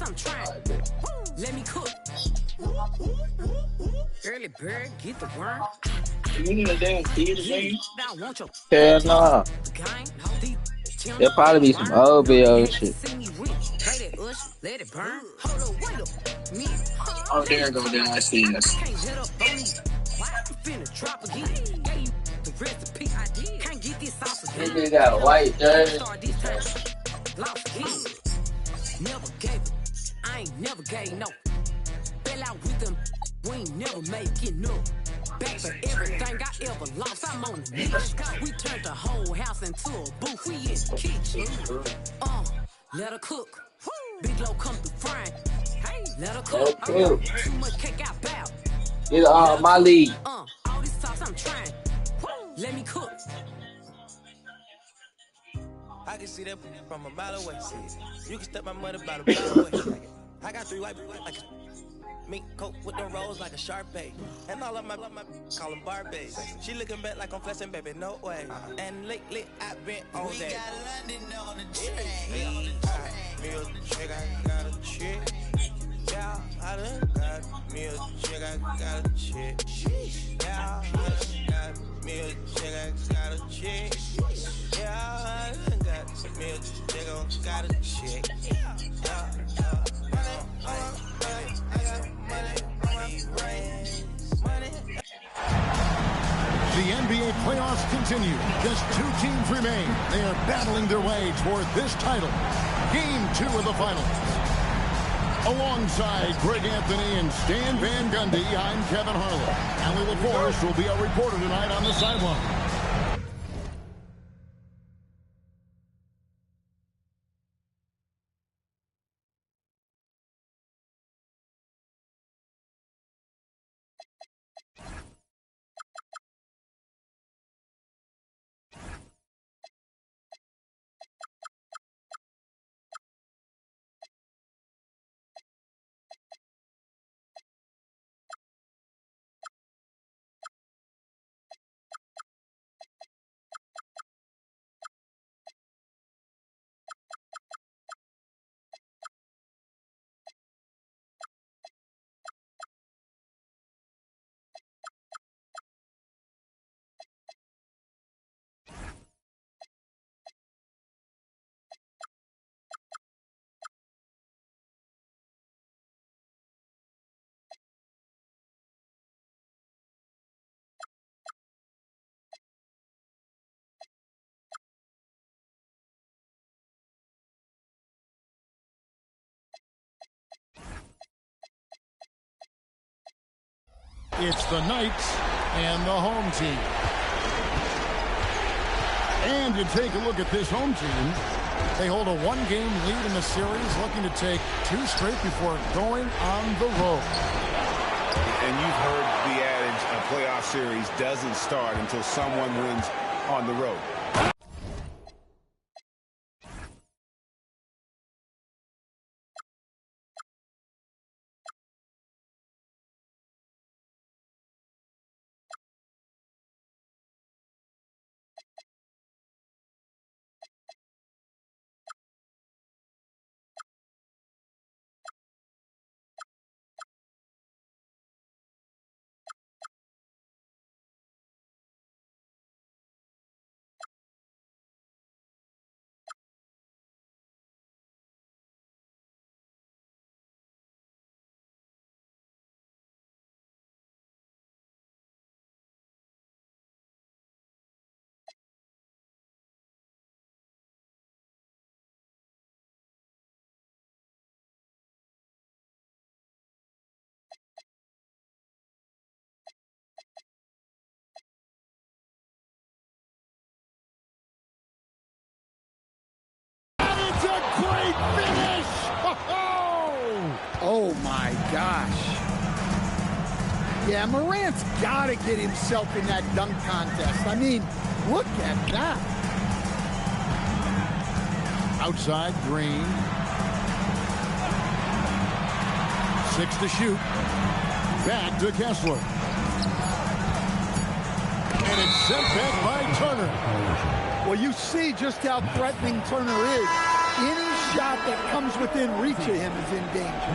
I'm trying. Let me cook. Early bird, get the worm. You need a damn theater game? Now want your Hell no. gang. There'll probably be some old video shit. Play that let it burn. Hold up, wait up. Me. Oh, there you go, down. I see this. Can't hit up on me. Why I'm finna drop again? Gave you the recipe. I did. Can't get this sauce again. This nigga got a white jersey. Start this time. Lost again. Never gave it. I ain't never gave no. Fell out with them. We ain't never make it no. Back for everything I ever lost. I'm on the list. We turned the whole house into a booth. We in the kitchen. Let her cook. Big low come through frying. Hey, let her cook. Too much cake out bow. It's my league. All this sauce I'm trying. Let me cook. I can see that from a mile away. You can step my money about a mile away. I got 3 white people like mink coat with them rolls like a Sharpay. And all of my call them Barbies. She looking back like I'm flexing, baby, no way. And lately I've been on that. We got London on the train. Me a chick, I got a chick. Yeah, I done got me a chick, I got a chick. Yeah, I done got me a chick, I got a chick. Yeah, I done got me a chick, I got a chick. The NBA playoffs continue. Just 2 teams remain. They are battling their way toward this title. Game 2 of the finals. Alongside Greg Anthony and Stan Van Gundy, I'm Kevin Harlan. Allie LaForce will be our reporter tonight on the sideline. It's the Knights and the home team. And you take a look at this home team. They hold a 1-game lead in the series, looking to take 2 straight before going on the road. And you've heard the adage, a playoff series doesn't start until someone wins on the road. Oh, my gosh. Yeah, Morant's got to get himself in that dunk contest. I mean, look at that. Outside, Green. 6 to shoot. Back to Kessler. And it's sent back by Turner. Well, you see just how threatening Turner is. In his shot that comes within reach of him is in danger.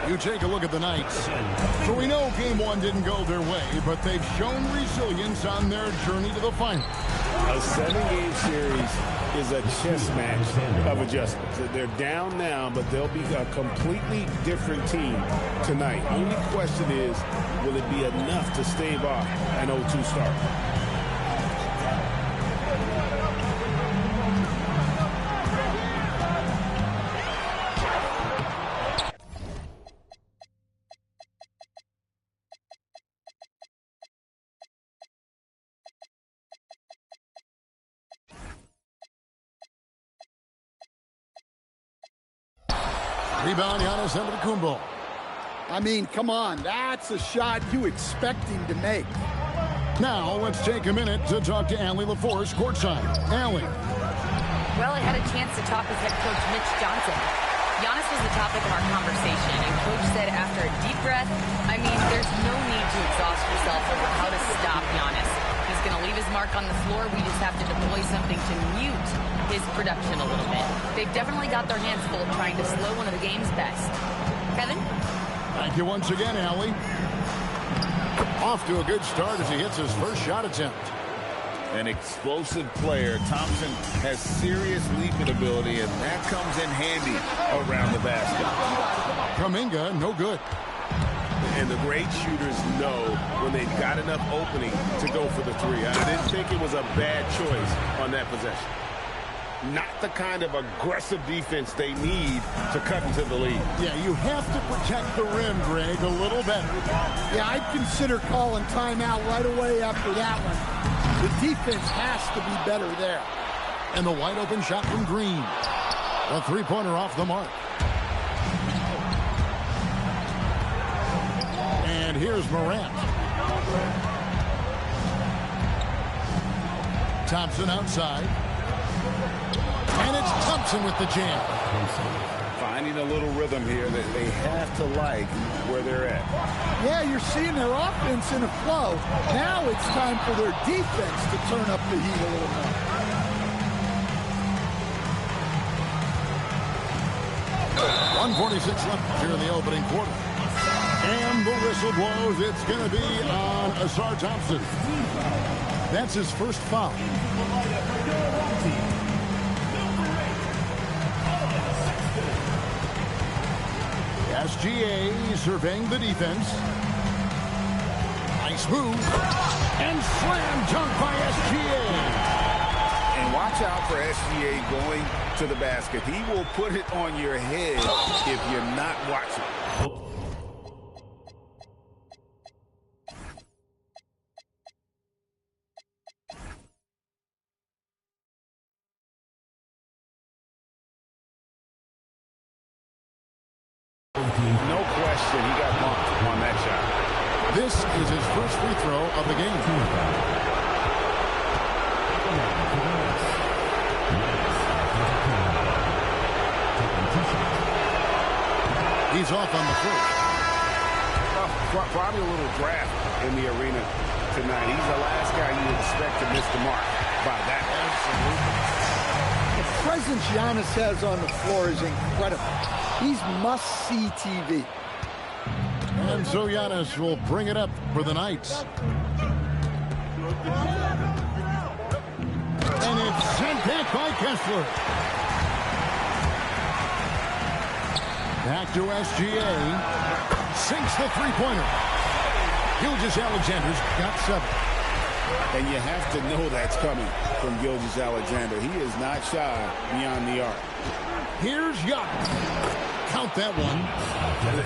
You take a look at the Knights. So we know game one didn't go their way, but they've shown resilience on their journey to the final. A 7-game series is a chess match of adjustments. They're down now, but they'll be a completely different team tonight. Only question is, will it be enough to stave off an 0-2 start? Rebound, Giannis Antetokounmpo. I mean, come on, that's a shot you expect him to make. Now, let's take a minute to talk to Allie LaForce courtside. Allie. Well, I had a chance to talk with head coach Mitch Johnson. Giannis was the topic of our conversation, and coach said after a deep breath, I mean, there's no need to exhaust yourself over how to stop Giannis. He's going to leave his mark on the floor. We just have to deploy something to mute his production a little bit. They've definitely got their hands full trying to slow one of the game's best. Kevin? Thank you once again, Allie. Off to a good start as he hits his first shot attempt. An explosive player. Thompson has serious leaping ability, and that comes in handy around the basket. Kuminga, no good. And the great shooters know when they've got enough opening to go for the three. I didn't think it was a bad choice on that possession. Not the kind of aggressive defense they need to cut into the lead. Yeah, you have to protect the rim, Greg, a little better. Yeah, I'd consider calling timeout right away after that one. The defense has to be better there. And the wide open shot from Green. A three-pointer off the mark. And here's Morant. Thompson outside. And it's Thompson with the jam. Finding a little rhythm here that they have to like where they're at. Yeah, you're seeing their offense in a flow. Now it's time for their defense to turn up the heat a little more. .146 left here in the opening quarter. And the whistle blows. It's going to be on Ausar Thompson. That's his first foul. SGA surveying the defense. Nice move. And slam dunk by SGA. And watch out for SGA going to the basket. He will put it on your head if you're not watching. No question, he got bumped on that shot. This is his first free throw of the game. He's off on the first. Probably a little draft in the arena tonight. He's the last guy you would expect to miss the mark by that. Absolutely. The presence Giannis has on the floor is incredible. He's must-see TV. And so Giannis will bring it up for the Knights. And it's sent back by Kessler. Back to SGA. Sinks the three-pointer. Gilgeous-Alexander's got 7. And you have to know that's coming from Gilgeous-Alexander. He is not shy beyond the arc. Here's Giannis. Count that one.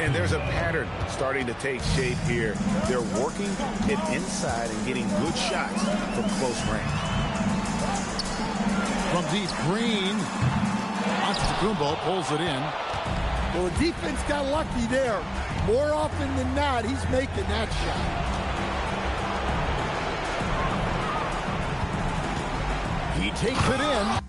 And there's a pattern starting to take shape here. They're working it inside and getting good shots from close range. From deep, Green. Antetokounmpo pulls it in. Well, the defense got lucky there. More often than not, he's making that shot. He takes it in.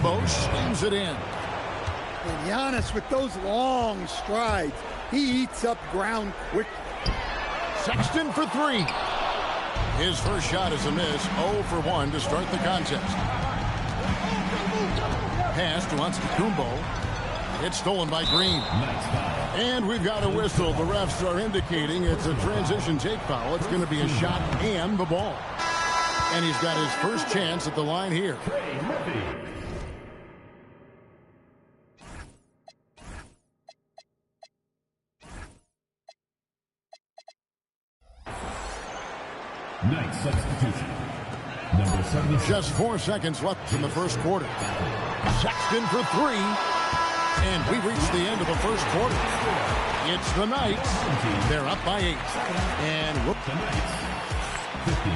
Antetokounmpo slings it in. And Giannis, with those long strides, he eats up ground quickly. Sexton for three. His first shot is a miss. 0 for 1 to start the contest. Pass to Antetokounmpo. It's stolen by Green. And we've got a whistle. The refs are indicating it's a transition take foul. It's going to be a shot and the ball. And he's got his first chance at the line here. Night substitution. Number 76. Just 4 seconds left in the first quarter. Sexton for three. And we reach the end of the first quarter. It's the Knights. They're up by 8. And whoop. The Knights, 15.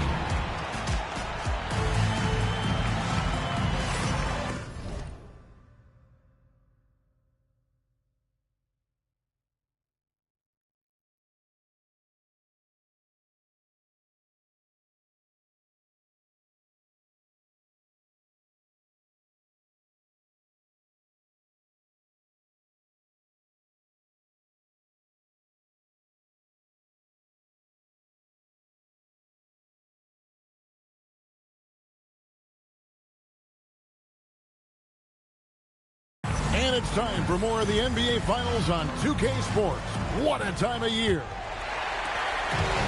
And it's time for more of the NBA Finals on 2K Sports. What a time of year.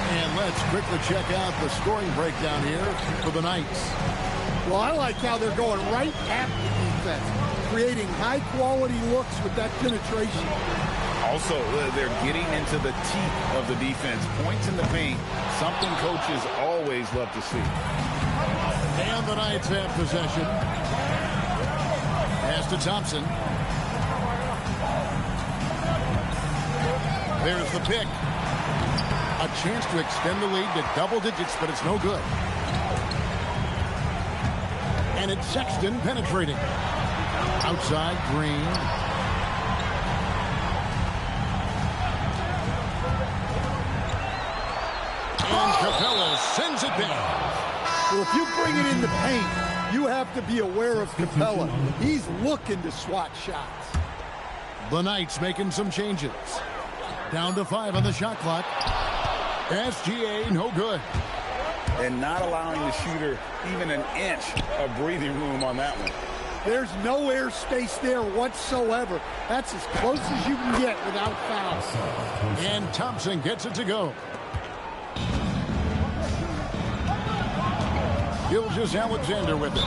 And let's quickly check out the scoring breakdown here for the Knights. Well, I like how they're going right at the defense, creating high-quality looks with that penetration. Also, they're getting into the teeth of the defense. Points in the paint, something coaches always love to see. And the Knights have possession. Pass to Thompson. There's the pick. A chance to extend the lead to double digits, but it's no good. And it's Sexton penetrating. Outside, Green. And Capella sends it down. Well, if you bring it in the paint, you have to be aware of Capella. He's looking to swat shots. The Knights making some changes. Down to 5 on the shot clock. SGA, no good. And not allowing the shooter even an inch of breathing room on that one. There's no air space there whatsoever. That's as close as you can get without foul. And Thompson gets it to go. Gilgeous-Alexander with it.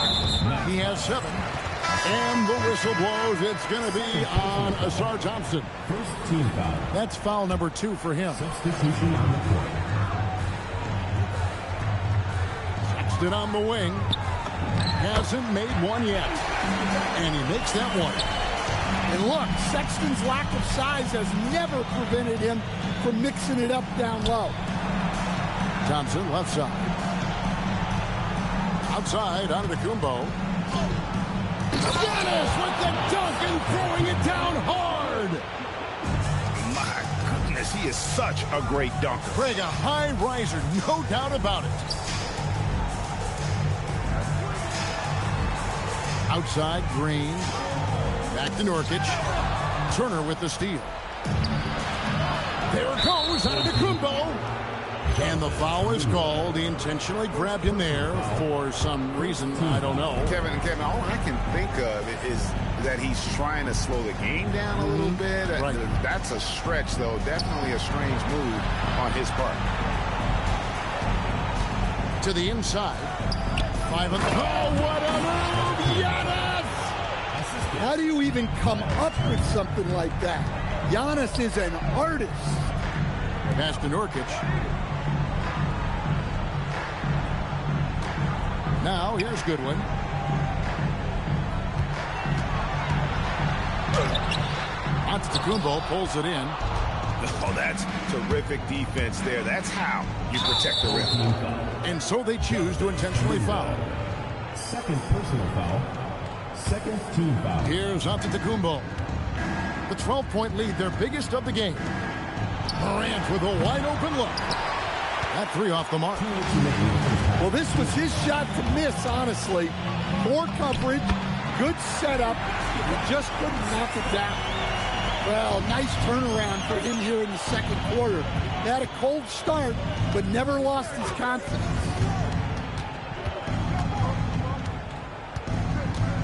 He has 7. And the whistle blows. It's going to be on Ausar Thompson. First team foul. That's foul number 2 for him. Substitution on the court. Sexton on the wing. Hasn't made one yet. And he makes that one. And look, Sexton's lack of size has never prevented him from mixing it up down low. Thompson left side. Outside, Antetokounmpo. Giannis with the dunk and throwing it down hard. My goodness, he is such a great dunker. Craig, a high riser, no doubt about it. Outside, Green. Back to Nurkic. Turner with the steal. There it goes, Antetokounmpo. And the foul is called. He intentionally grabbed him there for some reason. I don't know. Kevin, all I can think of is that he's trying to slow the game down a little bit. Right. That's a stretch, though. Definitely a strange move on his part. To the inside. 5 on the... Oh, what a move! Giannis! How do you even come up with something like that? Giannis is an artist. Pass to Nurkic. Now, here's Goodwin. Antetokounmpo pulls it in. Oh, that's terrific defense there. That's how you protect the rim. And so they choose to intentionally foul. Second personal foul. Second team foul. Here's Antetokounmpo. The 12-point lead, their biggest of the game. Morant with a wide open look. That 3 off the mark. Well, this was his shot to miss, honestly. Poor coverage, Good setup. He just couldn't knock it down. Well, nice turnaround for him here in the second quarter. He had a cold start, but never lost his confidence.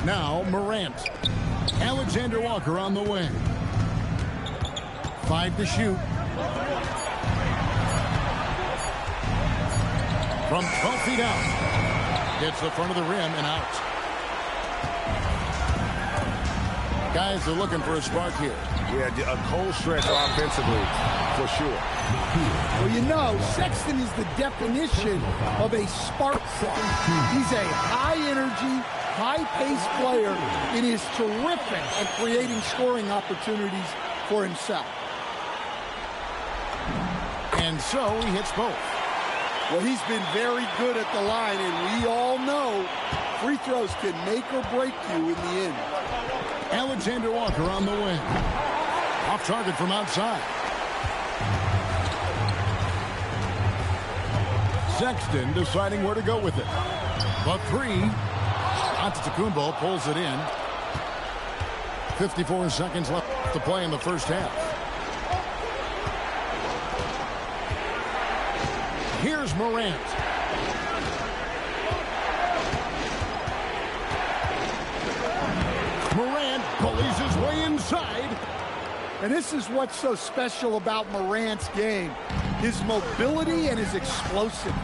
Now Morant. Alexander Walker on the wing. 5 to shoot. From 12 feet out. Hits the front of the rim and out. Guys are looking for a spark here. Yeah, a cold stretch offensively, for sure. Well, you know, Sexton is the definition of a spark plug. He's a high-energy, high-paced player and is terrific at creating scoring opportunities for himself. And so he hits both. Well, he's been very good at the line, and we all know free throws can make or break you in the end. Alexander Walker on the wing. Off target from outside. Sexton deciding where to go with it. The three. Antetokounmpo pulls it in. 54 seconds left to play in the first half. Here's Morant. Morant bullies his way inside. And this is what's so special about Morant's game. His mobility and his explosiveness.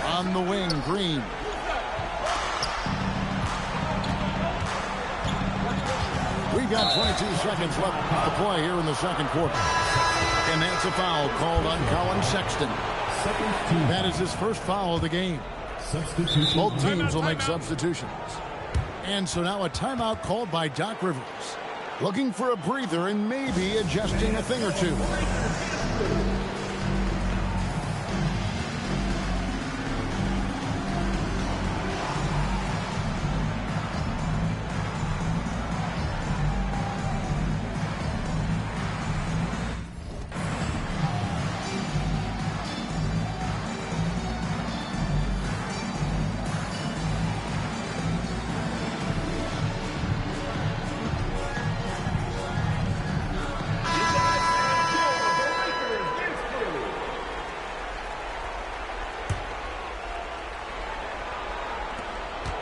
On the wing, Green. We got 22 seconds left to play here in the second quarter. And that's a foul called on Colin Sexton. That is his first foul of the game. Both teams will make substitutions. And so now a timeout called by Doc Rivers. Looking for a breather and maybe adjusting a thing or two.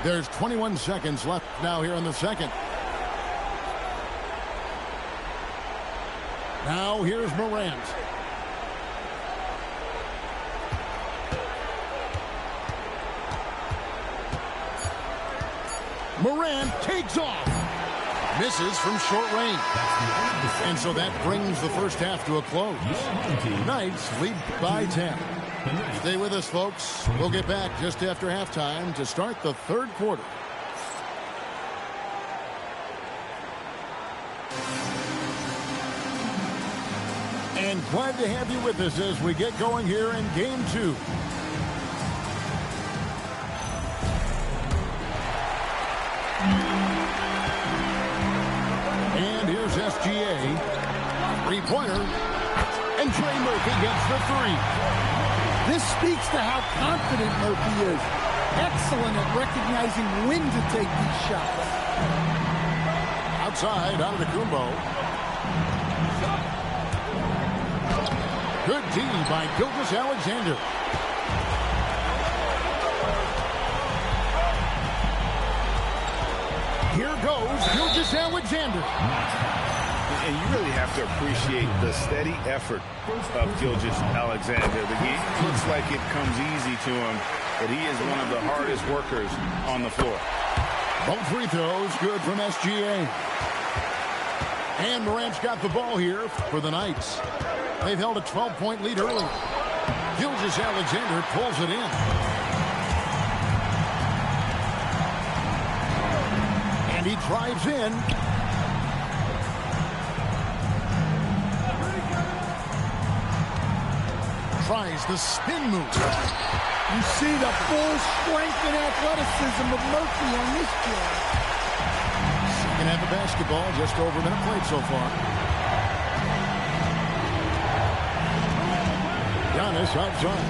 There's 21 seconds left now here in the second. Now here's Morant. Morant takes off. Misses from short range. And so that brings the first half to a close. Knights lead by 10. Stay with us, folks. We'll get back just after halftime to start the third quarter. And glad to have you with us as we get going here in game two. And here's SGA. Three-pointer. And Trey Murphy gets the three. This speaks to how confident Murphy is. Excellent at recognizing when to take these shots. Outside, Antetokounmpo. Good D by Gilgeous-Alexander. Here goes Gilgeous-Alexander. And you really have to appreciate the steady effort of Gilgeous-Alexander. The game looks like it comes easy to him, but he is one of the hardest workers on the floor. Both free throws good from SGA. And Morant's got the ball here for the Knights. They've held a 12-point lead early. Gilgeous-Alexander pulls it in. And he drives in. Tries the spin move. You see the full strength and athleticism of Murphy on this play. Second half of basketball, just over a minute played so far. Giannis outside.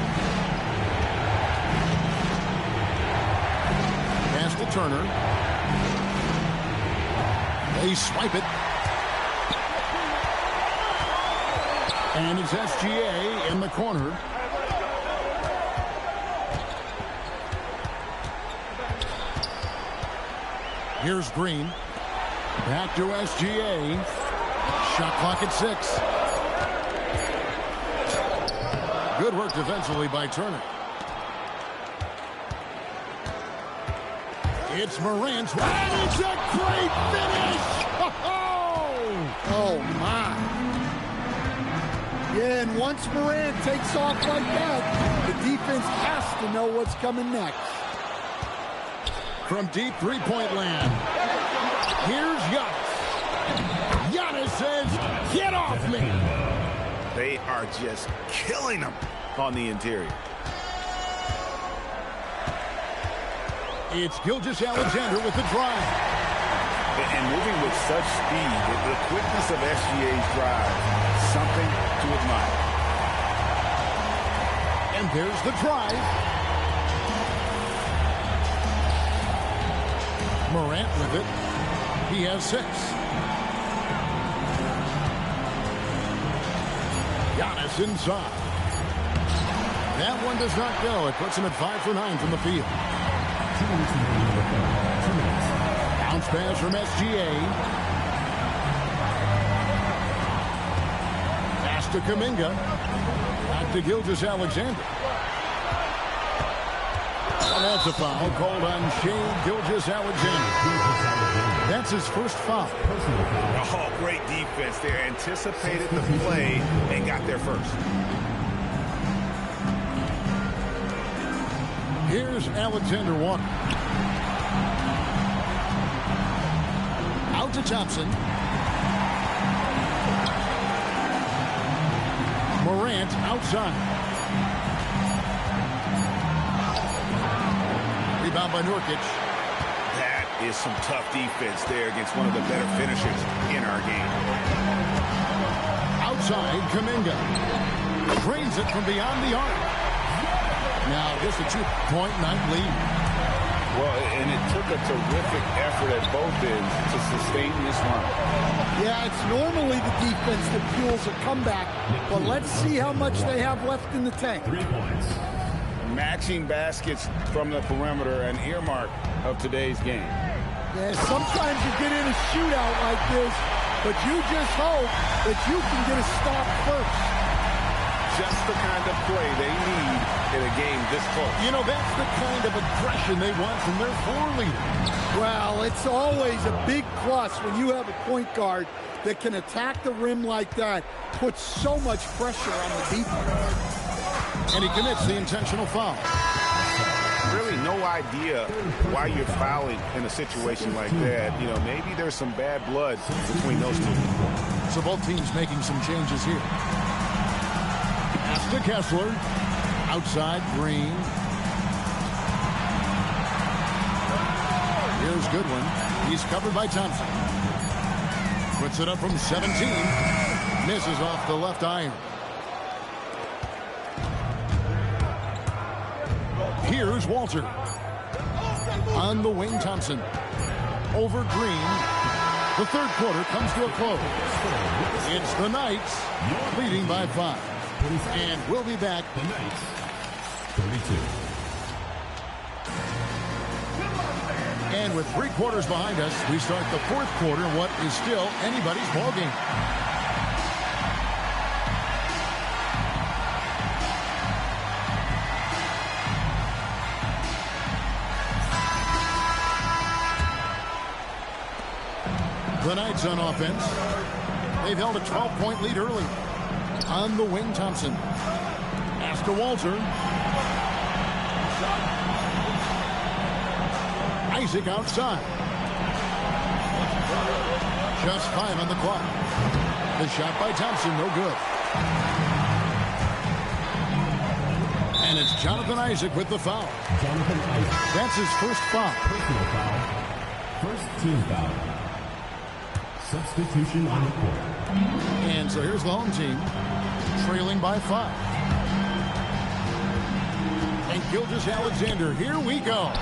Turner. They swipe it. And it's SGA in the corner. Here's Green. Back to SGA. Shot clock at 6. Good work defensively by Turner. It's Morant. And it's a great finish! Oh, my. Yeah, and once Morant takes off like that, the defense has to know what's coming next. From deep three-point land, here's Giannis. Giannis says, get off me! They are just killing them on the interior. It's Gilgeous-Alexander with the drive. And moving with such speed, the quickness of SGA's drive, something to admire. And there's the drive. Morant with it. He has 6. Giannis inside. That one does not go. It puts him at 5 for 9 from the field. Bounce pass from SGA. Pass to Kuminga. Back to Gilgeous-Alexander. And that's a foul called on Shai Gilgeous-Alexander. That's his first foul. Oh, great defense there. Anticipated the play and got there first. Here's Alexander Walker. Out to Thompson. Morant outside. Rebound by Nurkic. That is some tough defense there against one of the better finishers in our game. Outside, Kuminga. Drains it from beyond the arc. Now just a 2-point night lead. Well, and it took a terrific effort at both ends to sustain this run. Yeah, it's normally the defense that fuels a comeback, but let's see how much they have left in the tank. 3 points. Matching baskets from the perimeter, an earmark of today's game. Yeah, sometimes you get in a shootout like this, but you just hope that you can get a stop first. Just the kind of play they need in a game this close. You know, that's the kind of aggression they want from their floor leader. Well, it's always a big plus when you have a point guard that can attack the rim like that, puts so much pressure on the defense. And he commits the intentional foul. Really no idea why you're fouling in a situation like that. You know, maybe there's some bad blood between those two. So both teams making some changes here. Pass to Kessler. Outside, Green. Here's Goodwin. He's covered by Thompson. Puts it up from 17. Misses off the left iron. Here's Walter. On the wing, Thompson. Over Green. The third quarter comes to a close. It's the Knights leading by 5. And we'll be back. The Knights, 32. And with 3 quarters behind us, we start the fourth quarter in what is still anybody's ballgame. The Knights on offense. They've held a 12-point lead early. On the wing, Thompson. Pass to Walter. Isaac outside. Just 5 on the clock. The shot by Thompson, no good. And it's Jonathan Isaac with the foul. Jonathan Isaac. That's his first foul. Personal foul. First team foul. Substitution on the court. And so here's the home team, trailing by 5. And Gilgeous-Alexander, here we go.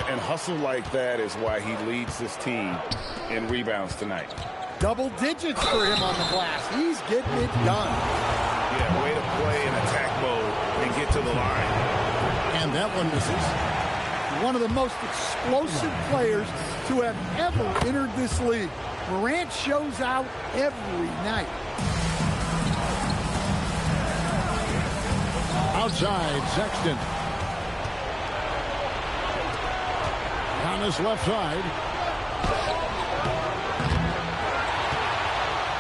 And hustle like that is why he leads this team in rebounds tonight. Double digits for him on the glass. He's getting it done. Yeah, way to play in attack mode and get to the line. And that one misses. One of the most explosive players to have ever entered this league. Morant shows out every night. Outside, Sexton. On his left side.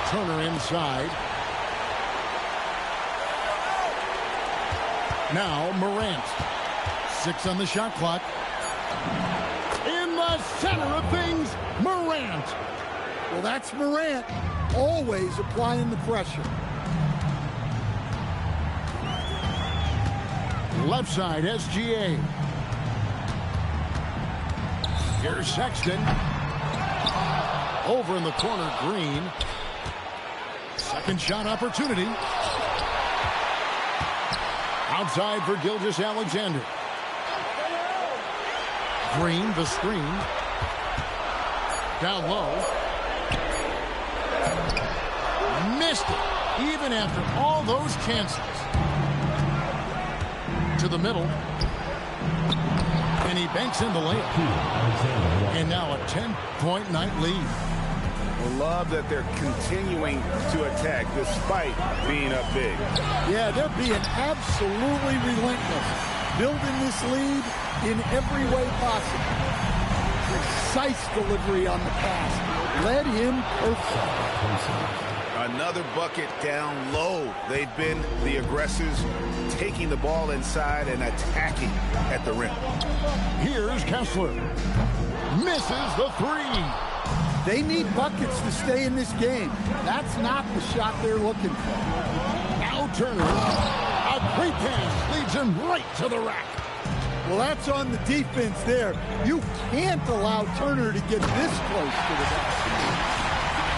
Turner inside. Now Morant. 6 on the shot clock. In the center of things, Morant. Well, that's Morant, always applying the pressure. Left side, SGA. Here's Sexton. Over in the corner, Green. Second shot opportunity. Outside for Gilgeous-Alexander. Green, the screen. Down low. Missed it, even after all those chances. To the middle. And he banks in the layup. And now a 10-point night lead. Love that they're continuing to attack despite being up big. Yeah, they're being absolutely relentless. Building this lead in every way possible. Precise delivery on the pass. Led him perfect. Another bucket down low. They've been the aggressors, taking the ball inside and attacking at the rim. Here's Kessler. Misses the 3. They need buckets to stay in this game. That's not the shot they're looking for. Now Turner. A great pass leads him right to the rack. Well, that's on the defense there. You can't allow Turner to get this close to the basket.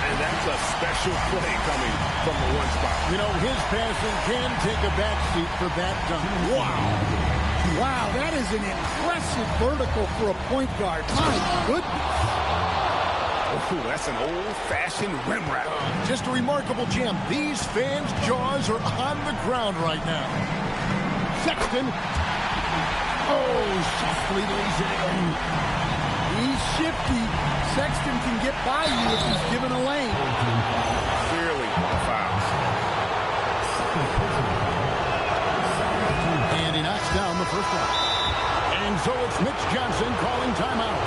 And that's a special play coming from the one spot. You know, his passing can take a backseat for that dunk. Wow. Wow, that is an impressive vertical for a point guard. My goodness. Oh, that's an old-fashioned rim wrap. Just a remarkable jam. These fans' jaws are on the ground right now. Sexton. Oh, softly lays it in. He's shifty. Sexton can get by you if he's given a lane. Clearly a foul. And he knocks down the first one. And so it's Mitch Johnson calling timeout.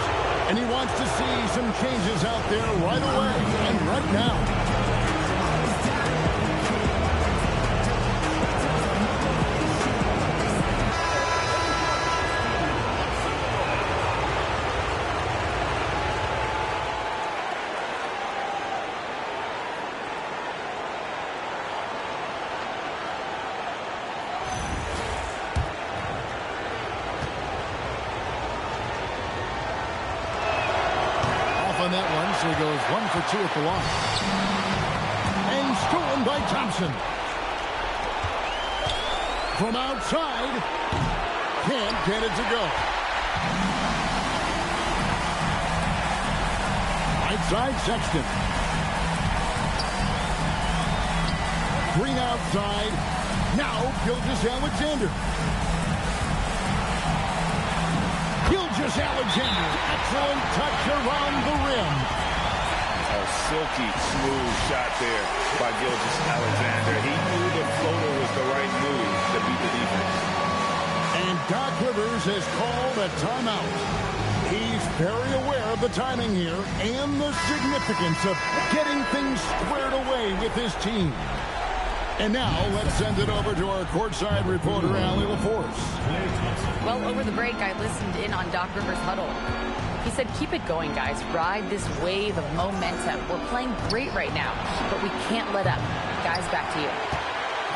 And he wants to see some changes out there right away and right now. On that one, so he goes 1 for 2 at the line. And stolen by Thompson. From outside, can't get it to go. Right side, Sexton. Green outside. Now, Gilgeous-Alexander. Gilgeous-Alexander, excellent touch around the rim. A silky, smooth shot there by Gilgeous-Alexander. He knew the floater was the right move to beat the defense. And Doc Rivers has called a timeout. He's very aware of the timing here and the significance of getting things squared away with his team. And now, let's send it over to our courtside reporter, Allie LaForce. Well, over the break, I listened in on Doc Rivers' huddle. He said, keep it going, guys. Ride this wave of momentum. We're playing great right now, but we can't let up. Guys, back to you.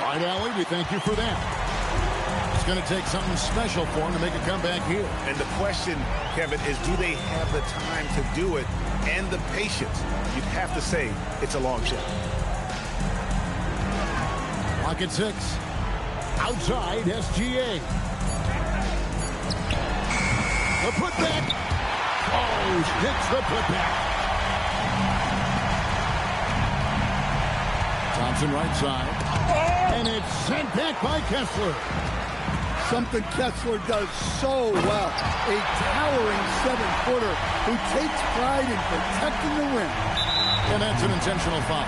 All right, Allie, we thank you for that. It's going to take something special for him to make a comeback here. And the question, Kevin, is do they have the time to do it and the patience? You'd have to say it's a long shot. Clock at 6. Outside, SGA. The putback. Oh, hits the putback. Thompson right side. And it's sent back by Kessler. Something Kessler does so well. A towering 7-footer who takes pride in protecting the rim. And that's an intentional foul.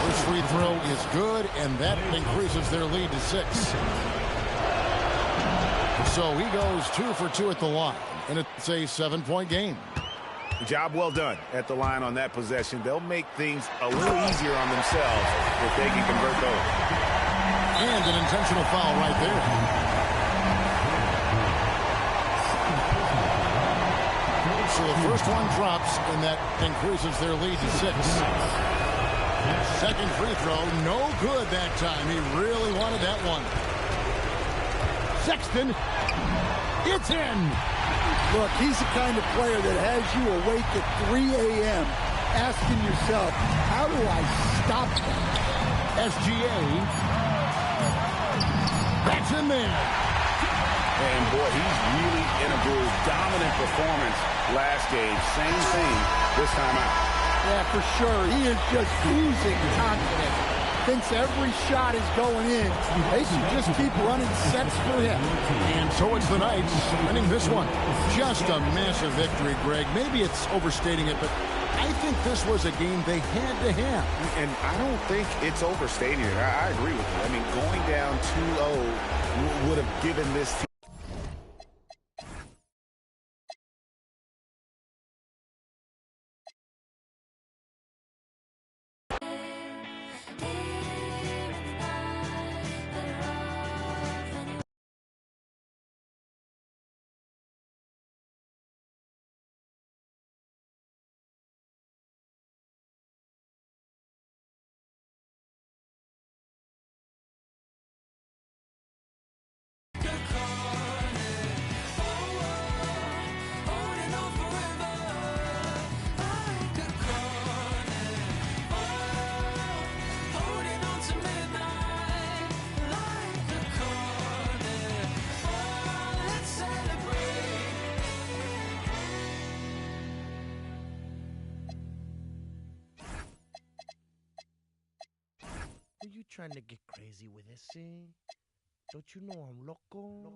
First free throw is good, and that increases their lead to 6. So he goes 2 for 2 at the line, and it's a 7-point game. Job well done at the line on that possession. They'll make things a little easier on themselves if they can convert those. And an intentional foul right there. So the first one drops, and that increases their lead to 6. Second free throw, no good that time. He really wanted that one. Sexton, it's in. Look, he's the kind of player that has you awake at 3 a.m. asking yourself, how do I stop that? SGA. That's in there. And boy, he's really in a groove. Dominant performance last game. Same thing this time out. Yeah, for sure. He is just oozing confidence. Thinks every shot is going in. They should just keep running sets for him. And so it's the Knights winning this one. Just a massive victory, Greg. Maybe it's overstating it, but I think this was a game they had to have. And I don't think it's overstating it. I agree with you. I mean, going down 2-0 would have given this team. Are you trying to get crazy with this, eh? Don't you know I'm loco?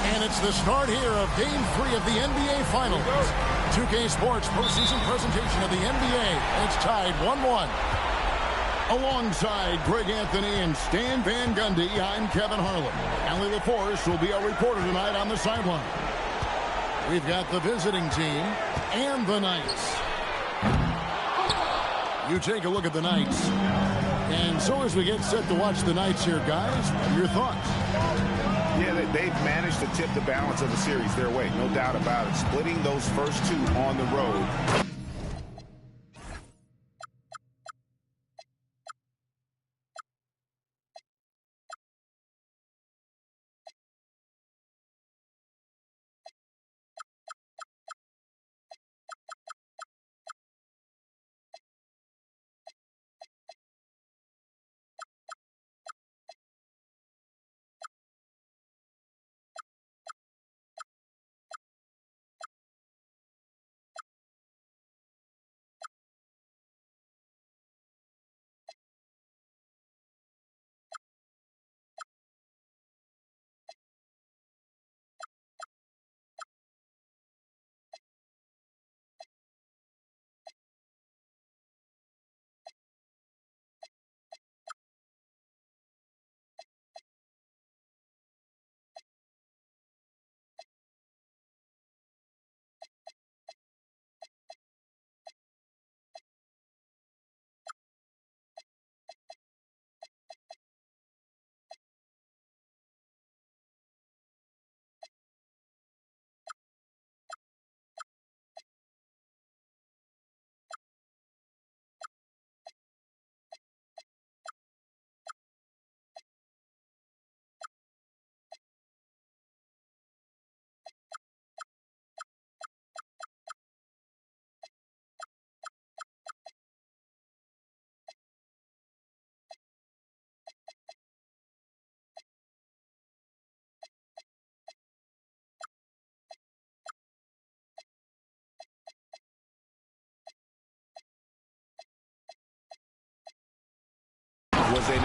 And it's the start here of Game 3 of the NBA Finals. 2K Sports postseason presentation of the NBA. It's tied 1-1. Alongside Greg Anthony and Stan Van Gundy, I'm Kevin Harlan. Allie LaForce will be our reporter tonight on the sideline. We've got the visiting team and the Knights. You take a look at the Knights. And so as we get set to watch the Knights here, guys, what are your thoughts? Yeah, they've managed to tip the balance of the series their way, no doubt about it. Splitting those first two on the road.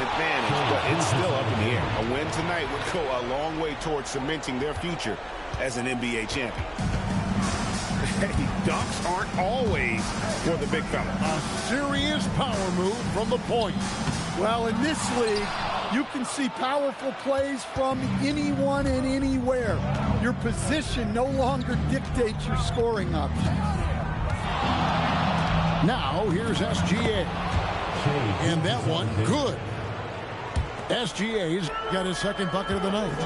advantage, but it's still up in the air. A win tonight would go a long way towards cementing their future as an NBA champion. Hey, dunks aren't always for the big fella. A serious power move from the point. Well, in this league, you can see powerful plays from anyone and anywhere. Your position no longer dictates your scoring options. Now, here's SGA. And that one, good. SGA's got his second bucket of the night.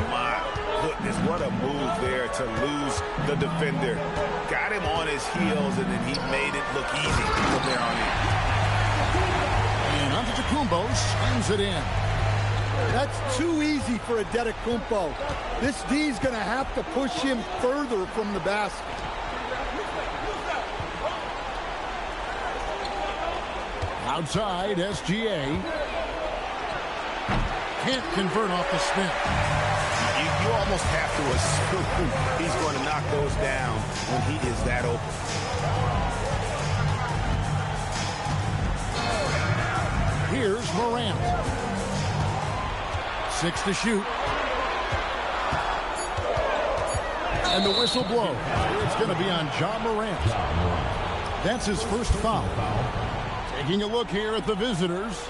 My goodness, what a move there to lose the defender. Got him on his heels, and then he made it look easy from there on in. And Antetokounmpo slams it in. That's too easy for Antetokounmpo. This D's going to have to push him further from the basket. Outside, SGA. Can't convert off the spin. You almost have to assume he's going to knock those down when he is that open. Here's Morant. 6 to shoot. And the whistle blows. It's going to be on Ja Morant. That's his first foul. Taking a look here at the visitors.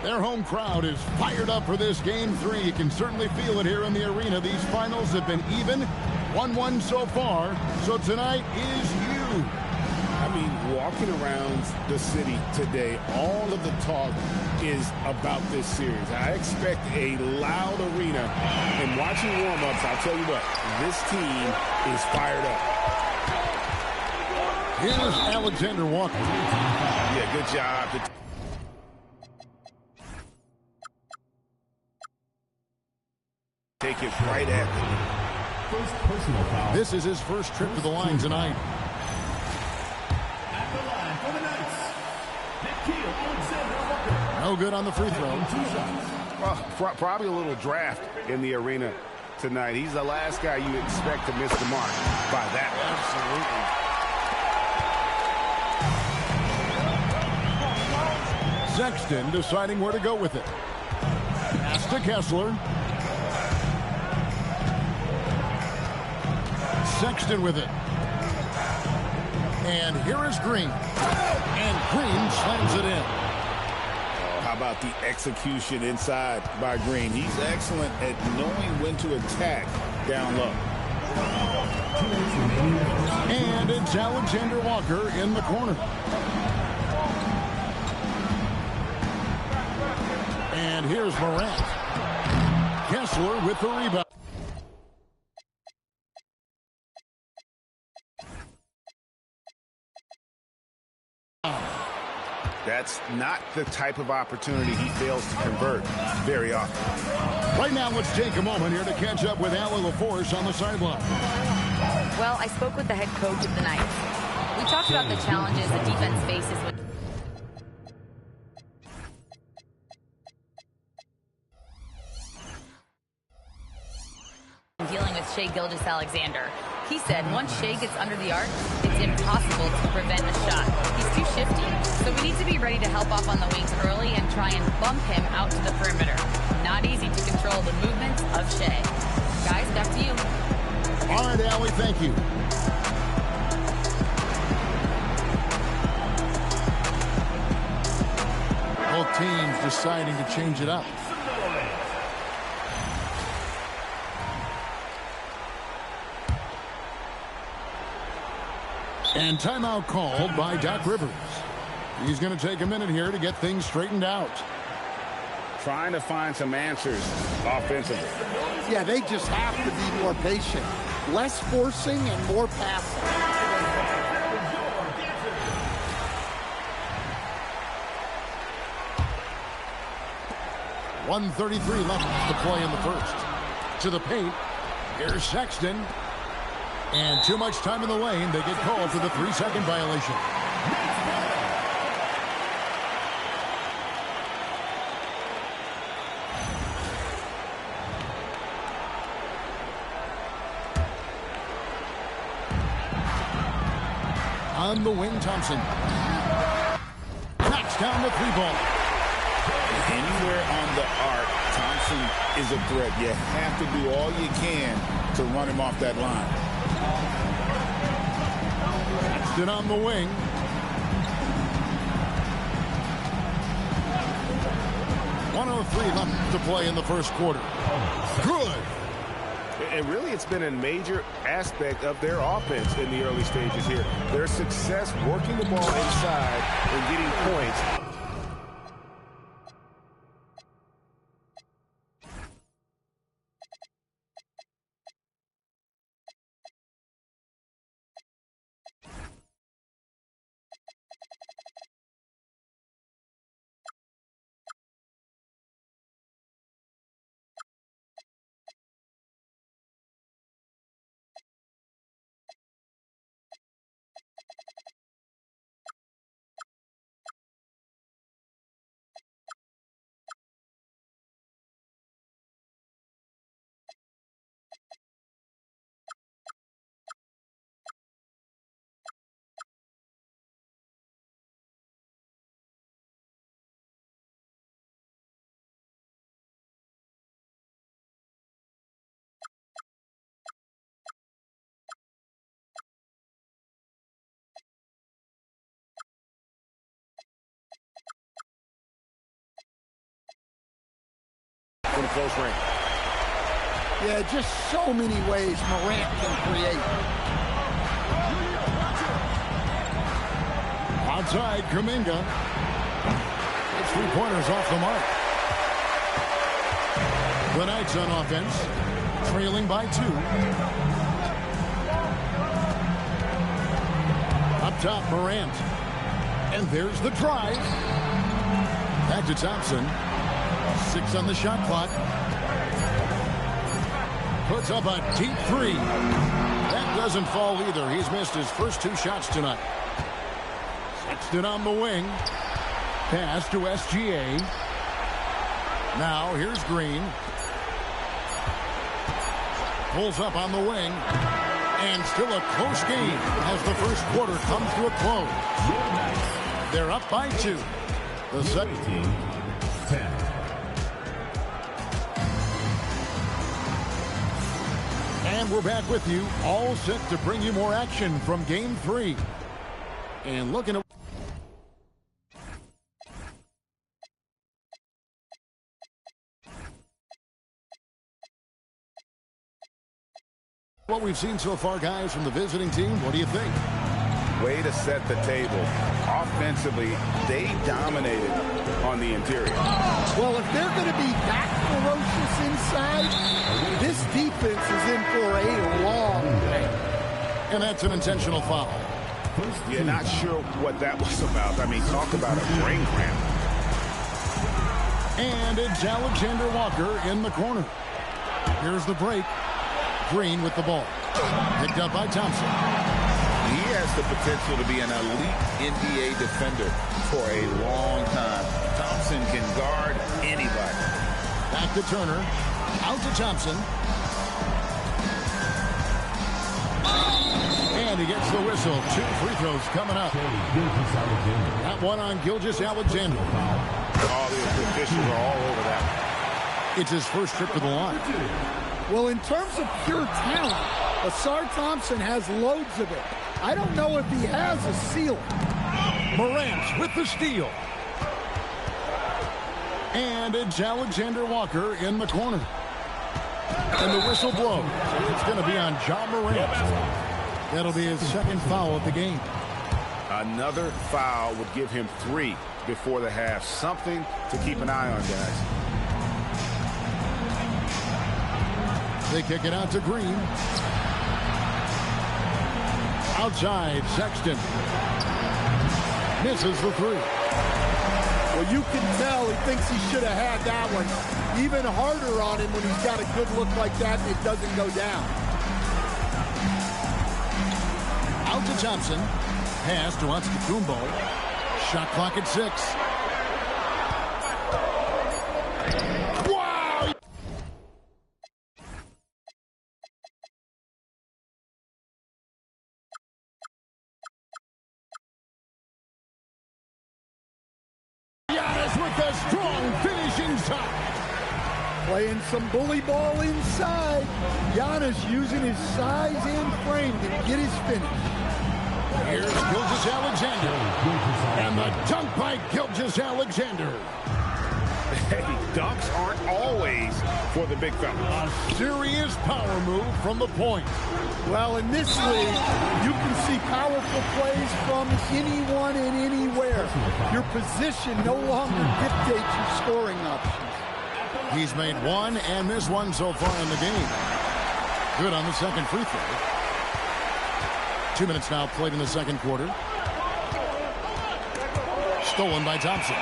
Their home crowd is fired up for this Game 3. You can certainly feel it here in the arena. These finals have been even. 1-1 so far. So tonight is huge. I mean, walking around the city today, all of the talk is about this series. I expect a loud arena. And watching warm-ups, I'll tell you what, this team is fired up. Here's Alexander Walker. Yeah, good job. Take it right at them. First personal foul. This is his first trip to the line tonight. At the line for the Knights, Nickeil Alexander-Walker. No good on the free throw. Well, probably a little draft in the arena tonight. He's the last guy you expect to miss the mark by that. Absolutely. Sexton deciding where to go with it. Pass to Kessler. Sexton with it. And here is Green. And Green slams it in. How about the execution inside by Green? He's excellent at knowing when to attack down low. And it's Alexander Walker in the corner. And here's Morant. Kessler with the rebound. That's not the type of opportunity he fails to convert very often. Right now, let's take a moment here to catch up with Allie LaForce on the sideline. Well, I spoke with the head coach of the Knights. We talked about the challenges the defense faces with dealing with Shai Gilgeous-Alexander. He said once Shai gets under the arc, it's impossible to prevent a shot. He's too shifty, so we need to be ready to help off on the wings early and try and bump him out to the perimeter. Not easy to control the movements of Shai. Guys, back to you. All right, Allie, thank you. Both teams deciding to change it up. And timeout called by Doc Rivers. He's going to take a minute here to get things straightened out. Trying to find some answers offensively. Yeah, they just have to be more patient. Less forcing and more passing. 1:33 left to play in the first. To the paint. Here's Sexton. And too much time in the lane. They get called for the 3-second violation. On the wing, Thompson. Knocks down the 3 ball. the art, Thompson is a threat. You have to do all you can to run him off that line. Sexton on the wing. .103 left to play in the first quarter. Good. And really, it's been a major aspect of their offense in the early stages here. Their success working the ball inside and getting points. In close range. Yeah, just so many ways Morant can create. Outside, Kuminga. It's 3-pointers off the mark. The Knights on offense, trailing by 2. Up top, Morant. And there's the drive. Back to Thompson. 6 on the shot clock. Puts up a deep 3. That doesn't fall either. He's missed his first 2 shots tonight. Sexton on the wing. Pass to SGA. Now here's Green. Pulls up on the wing. And still a close game as the first quarter comes to a close. They're up by 2. The second team, 10. And we're back with you, all set to bring you more action from Game 3. And looking at what we've seen so far, guys, from the visiting team. What do you think? Way to set the table. Offensively, they dominated on the interior. Well, if they're going to be that ferocious inside, this defense is in for a long day. And that's an intentional foul. Yeah, not sure what that was about. I mean, talk about a brain cramp. And it's Alexander Walker in the corner. Here's the break. Green with the ball. Picked up by Thompson. He has the potential to be an elite NBA defender for a long time. Thompson can guard anybody. Back to Turner. Out to Thompson. And he gets the whistle. 2 free throws coming up. That one on Gilgeous-Alexander. All the officials are all over that. It's his first trip to the line. Well, in terms of pure talent, Ausar Thompson has loads of it. I don't know if he has a ceiling. Morant with the steal. And it's Alexander Walker in the corner. And the whistle blows. It's going to be on Ja Morant. That'll be his second foul of the game. Another foul would give him 3 before the half. Something to keep an eye on, guys. They kick it out to Green. Outside, Sexton. Misses the 3. Well, you can tell he thinks he should have had that one. Even harder on him when he's got a good look like that and it doesn't go down. Out to Thompson. Pass to Antetokounmpo. Shot clock at 6. Wow! Giannis with a strong finishing shot. Playing some bully ball inside. Giannis using his size and frame to get his finish. Here's Gilgeous-Alexander. And the dunk by Gilgeous-Alexander. Hey, dunks aren't always for the big fella. A serious power move from the point. Well, in this league, you can see powerful plays from anyone and anywhere. Your position no longer dictates your scoring options. He's made one and missed one so far in the game. Good on the second free throw. 2 minutes now played in the second quarter. Stolen by Thompson.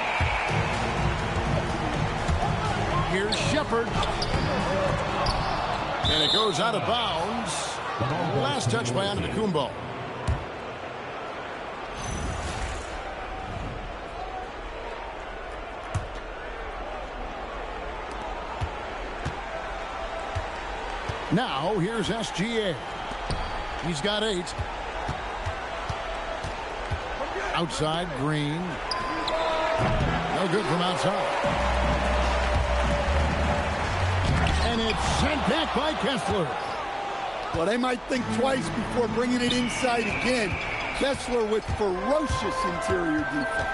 Here's Shepherd. And it goes out of bounds. Last touch by Antetokounmpo. Now, here's SGA. He's got 8. Outside, Green. No good from outside. And it's sent back by Kessler. Well, they might think twice before bringing it inside again. Kessler with ferocious interior defense.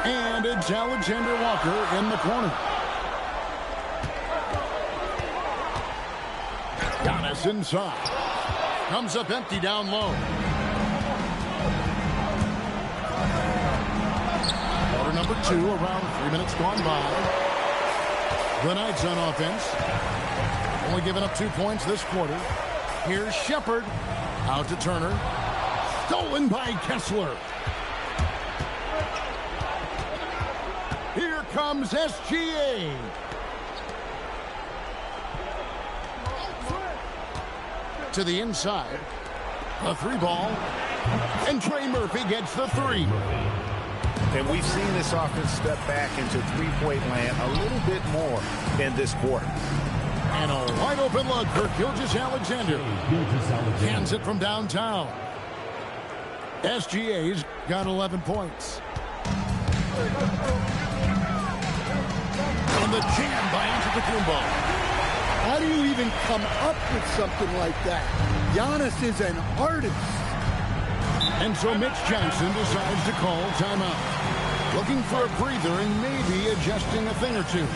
And it's Alexander Walker in the corner. Giannis inside. Comes up empty down low. Quarter number 2, around 3 minutes gone by. The Knights on offense. Only giving up 2 points this quarter. Here's Shepherd. Out to Turner. Stolen by Kessler. Here comes SGA. To the inside. A 3 ball. And Trey Murphy gets the 3. And we've seen this offense step back into three-point land a little bit more in this quarter. And a wide open look for Gilgeous-Alexander. Hands it from downtown. SGA's got 11 points. And the jam by Antetokounmpo. How do you even come up with something like that? Giannis is an artist. And so Mitch Johnson decides to call timeout. Looking for a breather and maybe adjusting a thing or two.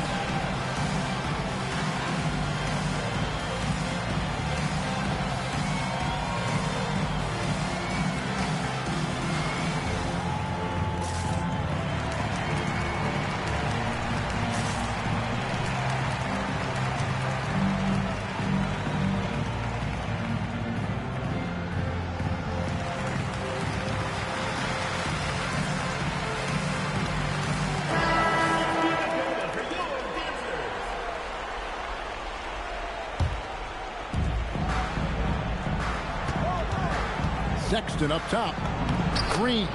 Sexton up top. Green.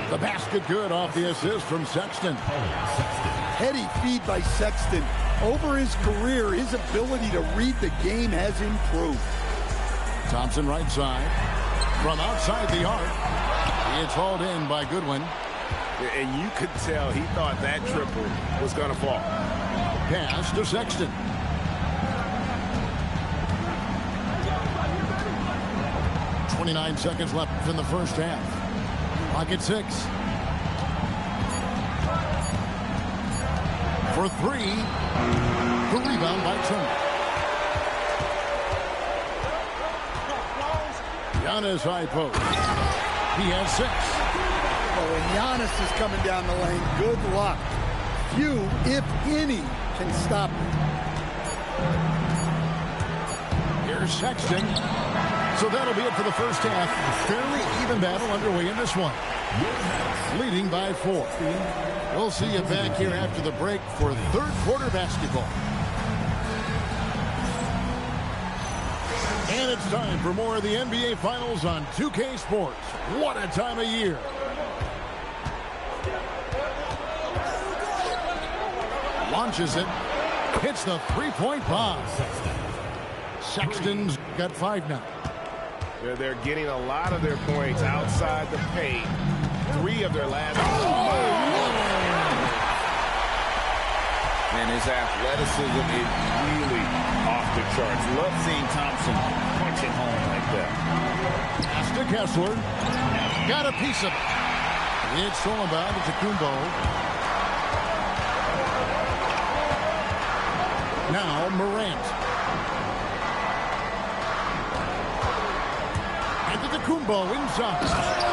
The basket good off the assist from Sexton. Heady feed by Sexton. Over his career, his ability to read the game has improved. Thompson right side. From outside the arc. It's hauled in by Goodwin. And you could tell he thought that triple was going to fall. Pass to Sexton. .29 seconds left in the first half. Clock at 6. For 3. The rebound by Turner. Giannis high post. He has 6. Oh, and Giannis is coming down the lane. Good luck. Few, if any, can stop him. Here's Sexton. So that'll be it for the first half. Fairly even battle underway in this one. Leading by 4. We'll see you back here after the break for third quarter basketball. And it's time for more of the NBA Finals on 2K Sports. What a time of year. Launches it. Hits the three-point bomb. Sexton's got 5 now. They're getting a lot of their points outside the paint. 3 of their last. And his athleticism is really off the charts. Love seeing Thompson punch it home like that. Pass to Kessler. Got a piece of it. It's all about Antetokounmpo. Now Morant. Antetokounmpo inside.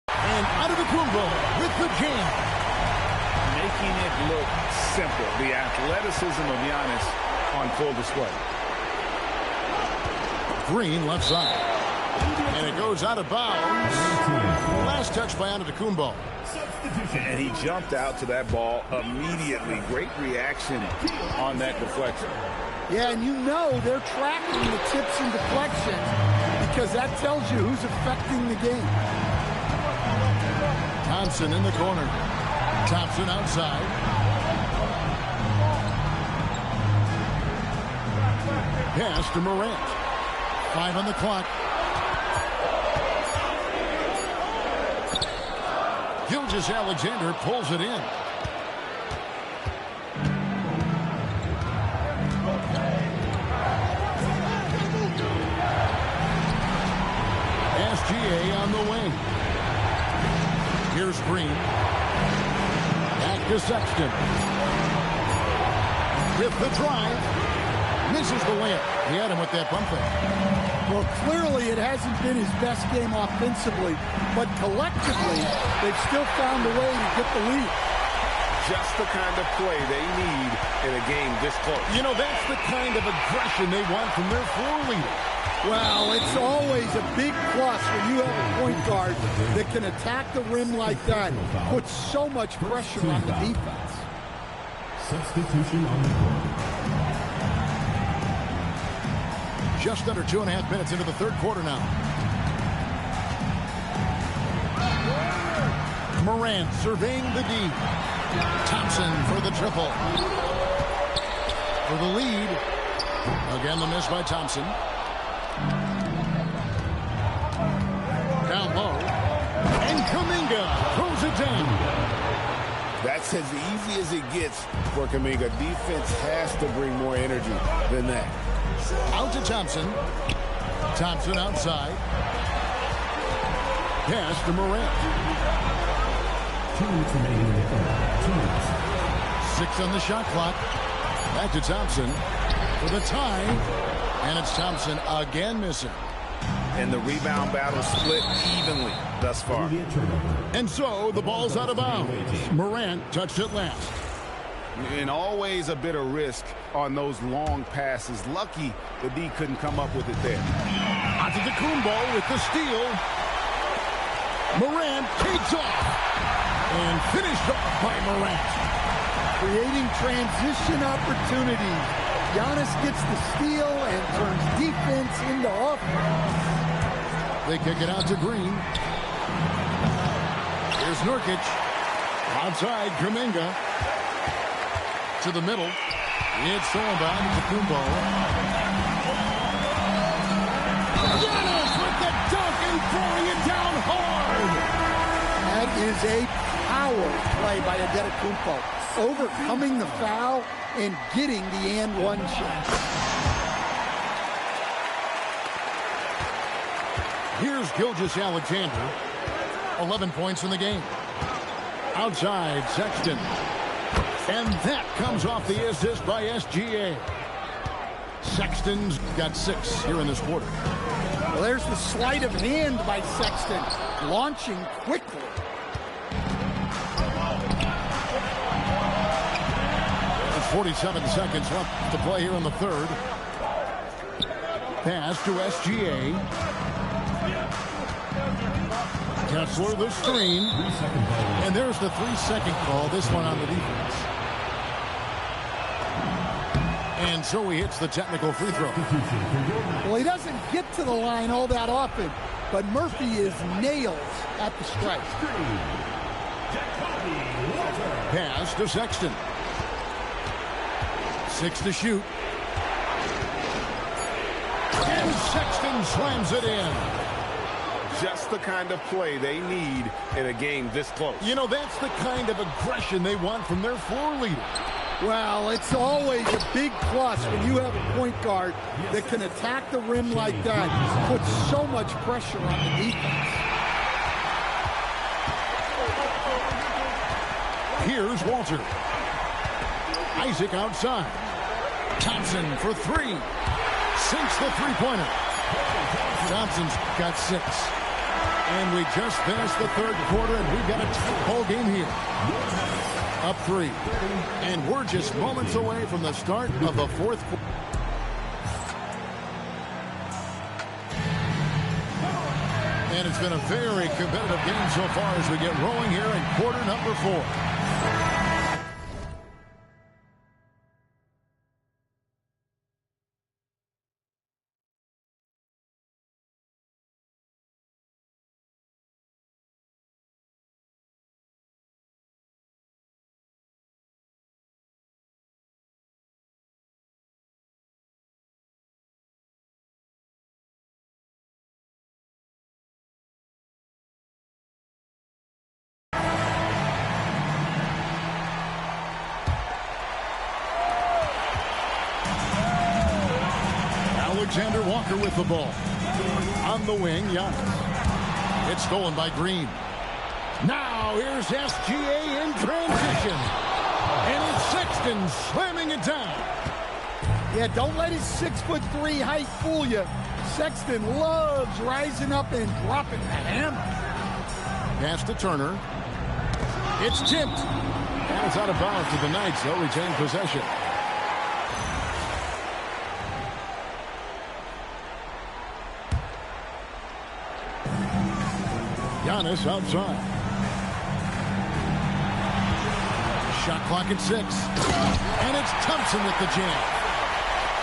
And Antetokounmpo with the jam. Making it look simple. The athleticism of Giannis on full display. Green left side. And it goes out of bounds. Last touch by Antetokounmpo. And he jumped out to that ball immediately. Great reaction on that deflection. Yeah, and you know they're tracking the tips and deflections because that tells you who's affecting the game. Thompson in the corner. Thompson outside. Pass to Morant. 5 on the clock. Gilgeous-Alexander pulls it in. SGA on the wing. Here's Green. Back to Sexton. With the drive. Misses the layup. He had him with that pump fake. Well, clearly it hasn't been his best game offensively, but collectively, they've still found a way to get the lead. Just the kind of play they need in a game this close. You know, that's the kind of aggression they want from their floor leader. Well, it's always a big plus when you have a point guard that can attack the rim like that, puts so much pressure on the defense. Substitution on the court. Just under 2.5 minutes into the third quarter now. Morant surveying the D. Thompson for the triple. For the lead. Again, the miss by Thompson. Down low. And Kuminga throws it down. That's as easy as it gets for Kuminga. Defense has to bring more energy than that. Out to Thompson. Thompson outside. Pass to Morant. 2 minutes remaining in the third. 2 minutes. 6 on the shot clock. Back to Thompson for the tie. And it's Thompson again missing. And the rebound battle split evenly thus far. And so the ball's out of bounds. Morant touched it last. And always a bit of risk on those long passes. Lucky the D couldn't come up with it there. Antetokounmpo with the steal. Morant takes off. And finished off by Morant. Creating transition opportunities. Giannis gets the steal and turns defense into offense. They kick it out to Green. Here's Nurkic. Outside Kuminga. To the middle. It's all about Antetokounmpo. Giannis with the dunk and throwing it down hard. That is a power play by Antetokounmpo. Overcoming the foul and getting the and one shot. Here's Gilgeous-Alexander. 11 points in the game. Outside Sexton. And that comes off the assist by SGA. Sexton's got 6 here in this quarter. Well, there's the sleight of hand by Sexton, launching quickly. There's 47 seconds left to play here in the third. Pass to SGA. Kessler the screen. And there's the 3-second call. This one on the defense. And so he hits the technical free throw. Well, he doesn't get to the line all that often, but Murphy is nails at the strike. Pass to Sexton. 6 to shoot. And Sexton slams it in. Just the kind of play they need in a game this close. You know, that's the kind of aggression they want from their floor leader. Well, it's always a big plus when you have a point guard that can attack the rim like that, put so much pressure on the defense. Here's Walter. Isaac outside. Thompson for 3. Sinks the three-pointer. Thompson's got 6. And we just finished the third quarter, and we've got a tight ball game here. Up 3. And we're just moments away from the start of the fourth quarter. And it's been a very competitive game so far as we get rolling here in quarter number 4. Alexander Walker with the ball. On the wing, Giannis. It's stolen by Green. Now here's SGA in transition. And it's Sexton slamming it down. Yeah, don't let his 6'3" height fool you. Sexton loves rising up and dropping the hammer. Pass to Turner. It's tipped. And it's out of bounds to the Knights. They'll retain possession. Giannis outside. Shot clock at 6. And it's Thompson with the jam.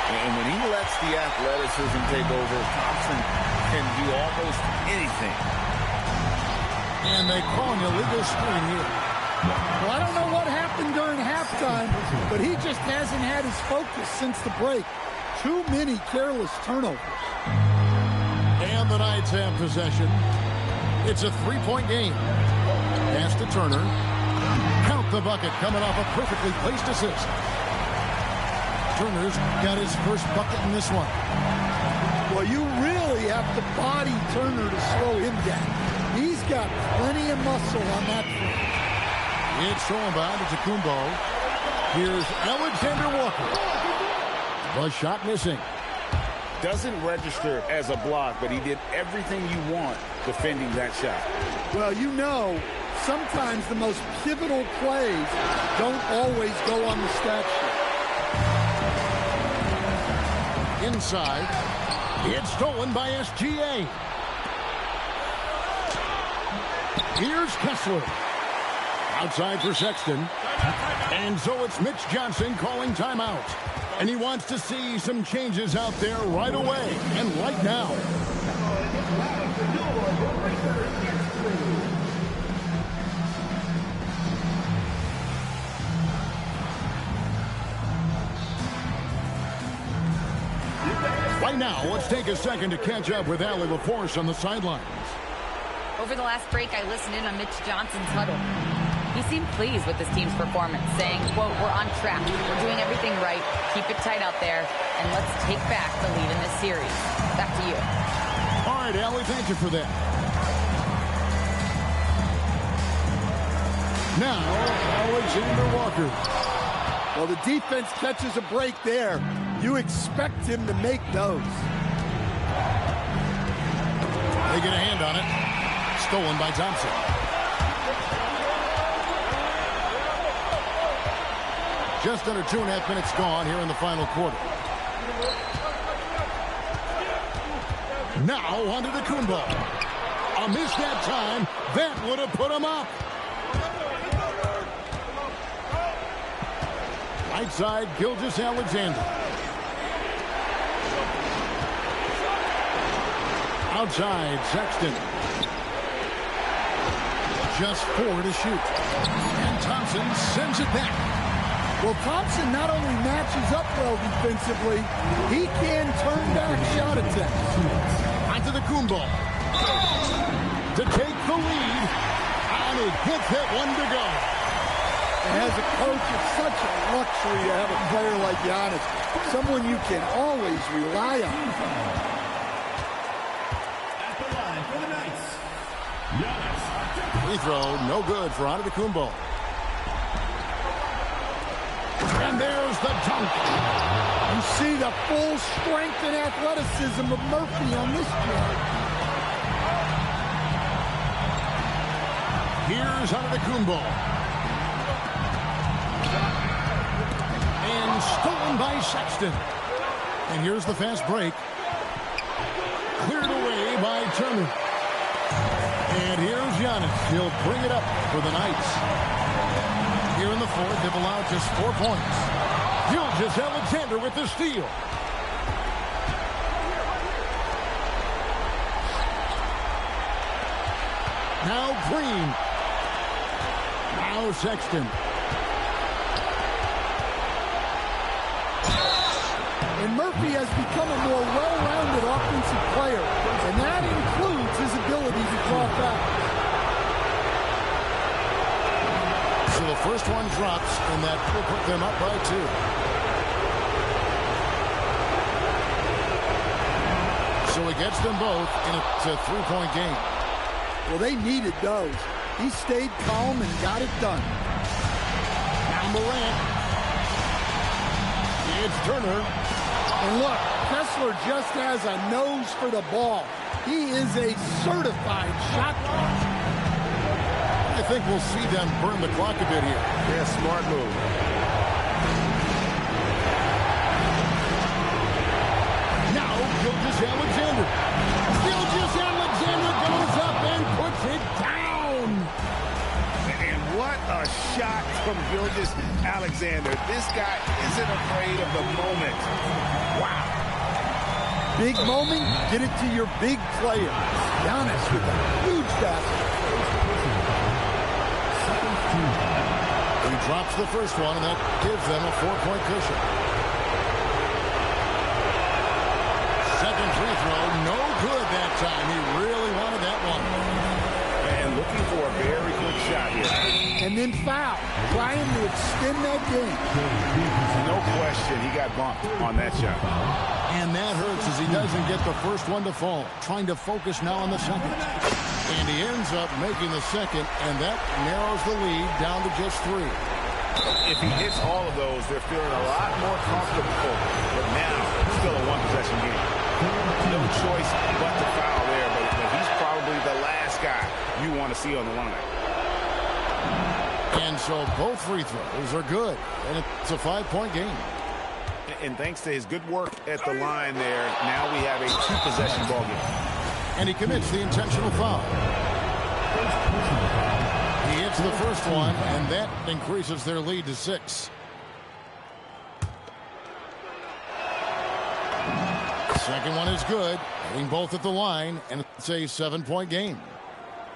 And when he lets the athleticism take over, Thompson can do almost anything. And they call an illegal screen here. Well, I don't know what happened during halftime, but he just hasn't had his focus since the break. Too many careless turnovers. And the Knights have possession. It's a 3-point game. Pass to Turner. Count the bucket coming off a perfectly placed assist. Turner's got his first bucket in this one. Well, you really have to body Turner to slow him down. He's got plenty of muscle on that front. It's thrown by to Kumbo. Here's Alexander Walker. The shot missing. Doesn't register as a block, but he did everything you want defending that shot. Well, you know, sometimes the most pivotal plays don't always go on the stat sheet. Inside. It's stolen by SGA. Here's Kessler. Outside for Sexton. And so it's Mitch Johnson calling timeout. And he wants to see some changes out there right away and right now. Right now, let's take a second to catch up with Allie LaForce on the sidelines. Over the last break, I listened in on Mitch Johnson's huddle. He seemed pleased with his team's performance, saying, quote, "We're on track. We're doing everything right. Keep it tight out there, and let's take back the lead in this series." Back to you. All right, Allie, thank you for that. Now, Alexander Walker. Well, the defense catches a break there. You expect him to make those. They get a hand on it. Stolen by Thompson. Just under 2.5 minutes gone here in the final quarter. Now onto the Kumbo. A miss that time. That would have put him up. Right side, Gilgeous-Alexander. Outside, Sexton. Just 4 to shoot. And Thompson sends it back. Well, Thompson not only matches up well defensively, he can turn back shot attempts. Onto the Kumbo. To take the lead. And he hits that one to go. And as a coach, it's such a luxury to have a player like Giannis. Someone you can always rely on. At the line for the Knights, Giannis. Free throw, no good for Antetokounmpo. And there's the dunk. You see the full strength and athleticism of Murphy on this play. Here's Antetokounmpo. And stolen by Sexton. And here's the fast break. Cleared away by Turner. And here's Giannis. He'll bring it up for the Knights. Here in the fourth, they've allowed just 4 points. Gilgeous-Alexander with the steal. Now Green. Now Sexton. And Murphy has become a more well-rounded offensive player, and that includes his ability to draw fouls. So the first one drops, and that will put them up by 2. So he gets them both, and it's a 3-point game. Well, they needed those. He stayed calm and got it done. Now Morant. It's Turner. And look, Kessler just has a nose for the ball. He is a certified shot catcher. I think we'll see them burn the clock a bit here. Yeah, smart move. Now Gilgeous-Alexander. Gilgeous-Alexander goes up and puts it down. And what a shot from Gilgeous-Alexander. This guy isn't afraid of the moment. Wow. Big moment, get it to your big player. Giannis with a huge basket. He drops the first one, and that gives them a 4-point cushion. Second free throw, no good that time. He really wanted that one. And looking for a very quick shot here. And then foul, trying to extend that game. No question, he got bumped on that shot. And that hurts as he doesn't get the first one to fall. Trying to focus now on the second. And he ends up making the second, and that narrows the lead down to just 3. If he hits all of those, they're feeling a lot more comfortable. But now, still a one-possession game. No choice but to foul there, but he's probably the last guy you want to see on the line. And so both free throws are good, and it's a 5-point game. And thanks to his good work at the line there, now we have a 2-possession ball game. And he commits the intentional foul. He hits the first one, and that increases their lead to 6. Second one is good, hitting both at the line, and it's a 7-point game.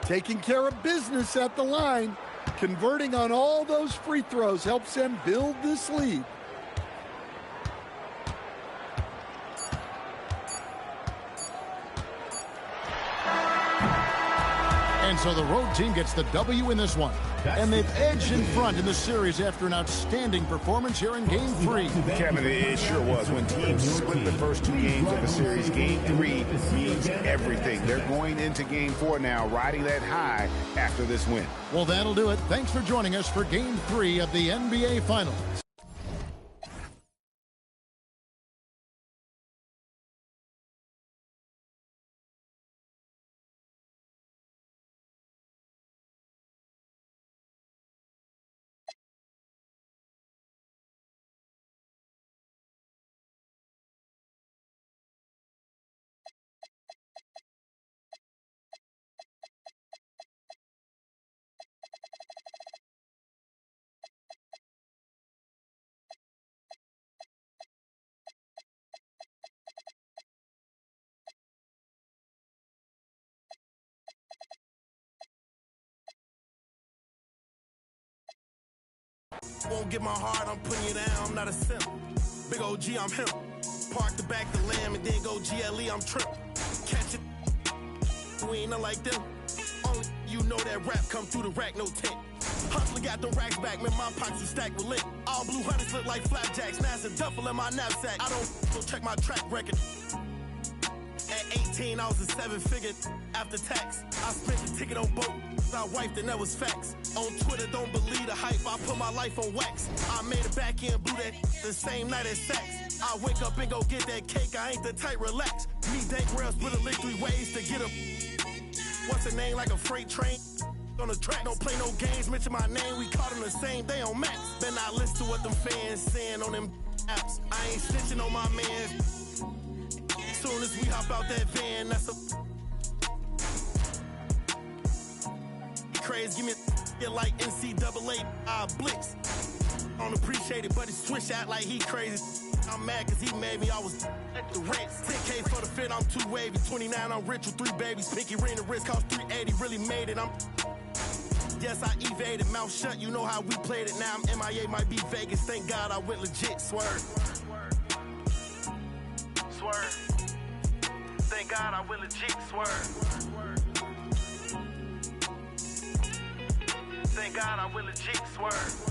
Taking care of business at the line, converting on all those free throws helps them build this lead. And so the road team gets the W in this one. And they've edged in front in the series after an outstanding performance here in Game 3. Kevin, it sure was. When teams split the first 2 games of the series, Game 3 means everything. They're going into Game 4 now, riding that high after this win. Well, that'll do it. Thanks for joining us for Game 3 of the NBA Finals. Won't get my heart, I'm putting you down, I'm not a simp. Big OG, I'm him. Park the back the lamb and then go GLE, I'm trimp. Catch it, we ain't nothing like them. Only you know that rap come through the rack, no tent. Hustler got them racks back, man, my pockets are stacked with lit. All blue hunters look like flapjacks, now it's a duffel in my knapsack. I don't go check my track record. At 18, I was a 7-figure after tax. I spent the ticket on boat, I wiped and that was facts. On Twitter, don't believe the hype, I put my life on wax. I made a back end, blew that the same night as sex. I wake up and go get that cake, I ain't the type, relax. Me, Dank Rails, put a lick 3 ways to get a... What's a name like a freight train? On the track, don't play no games, mention my name, we caught them the same day on Max. Then I listen to what them fans saying on them apps. I ain't snitching on my man. Soon as we hop out that van, that's a... Crazy, give me a like NCAA, blitz. I don't appreciate it, but he switch out like he crazy. I'm mad cause he made me, I was at the rent. 10K for the fit, I'm too wavy. 29, I'm rich with 3 babies. Pinky ring, the wrist cost 380, really made it, I'm... Yes, I evaded, mouth shut, you know how we played it. Now I'm MIA, might be Vegas, thank God I went legit, swerve. Swerve. Thank God I went legit, swerve. Thank God I went legit, swerve.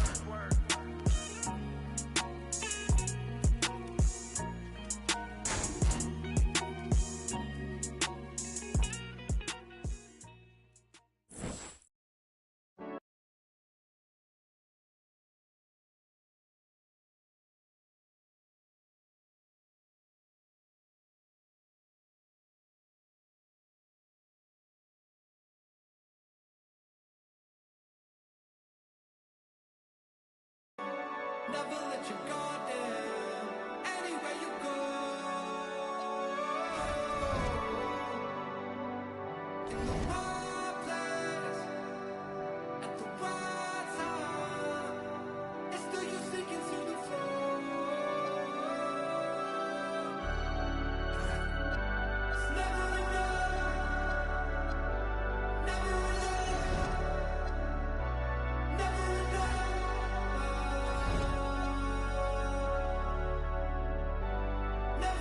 Never let your guard down. Anywhere you go. In the right place, at the right time. It's still you sinking to the floor. It's never enough. Never enough. Never enough. Never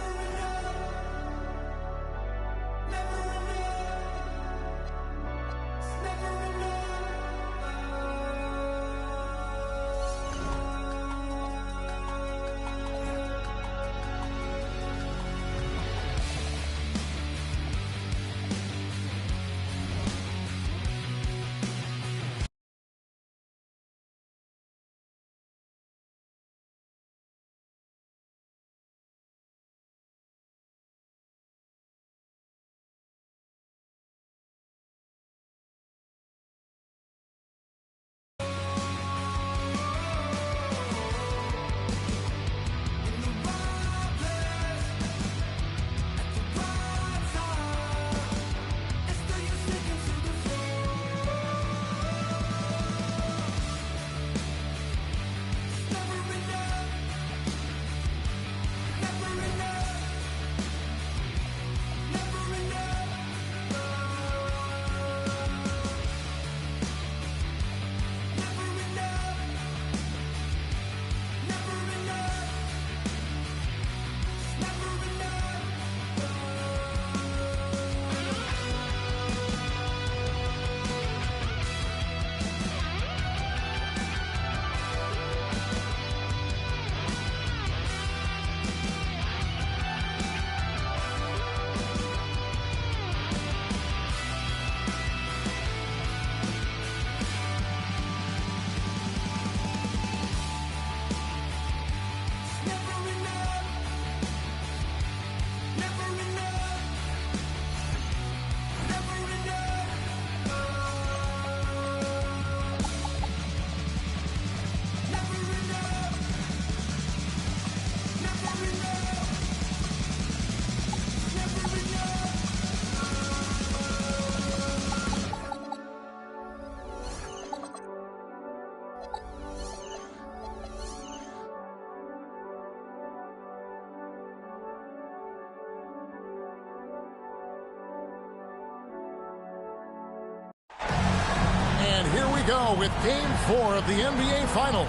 go with Game 4 of the NBA Finals.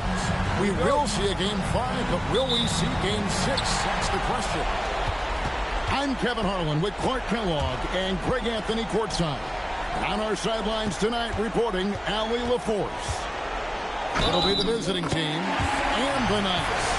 We will see a Game 5, but will we see Game 6? That's the question. I'm Kevin Harlan with Clark Kellogg and Greg Anthony courtside. On our sidelines tonight, reporting Allie LaForce. It'll be the visiting team and the Knights.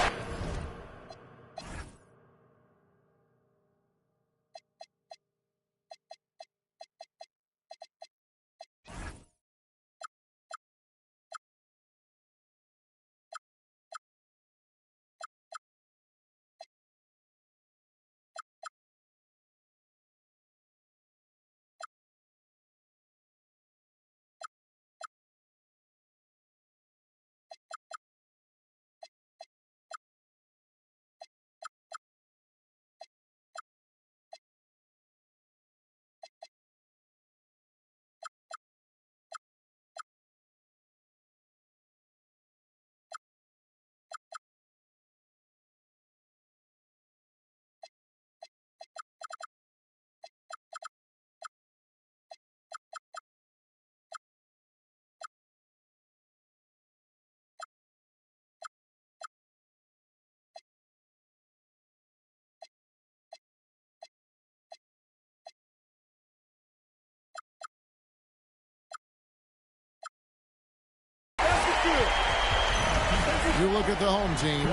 You look at the home team.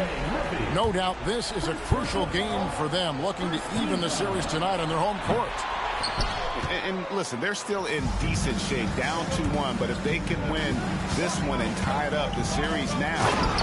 No doubt this is a crucial game for them, looking to even the series tonight on their home court. And listen, they're still in decent shape, down 2-1, but if they can win this one and tie it up the series now.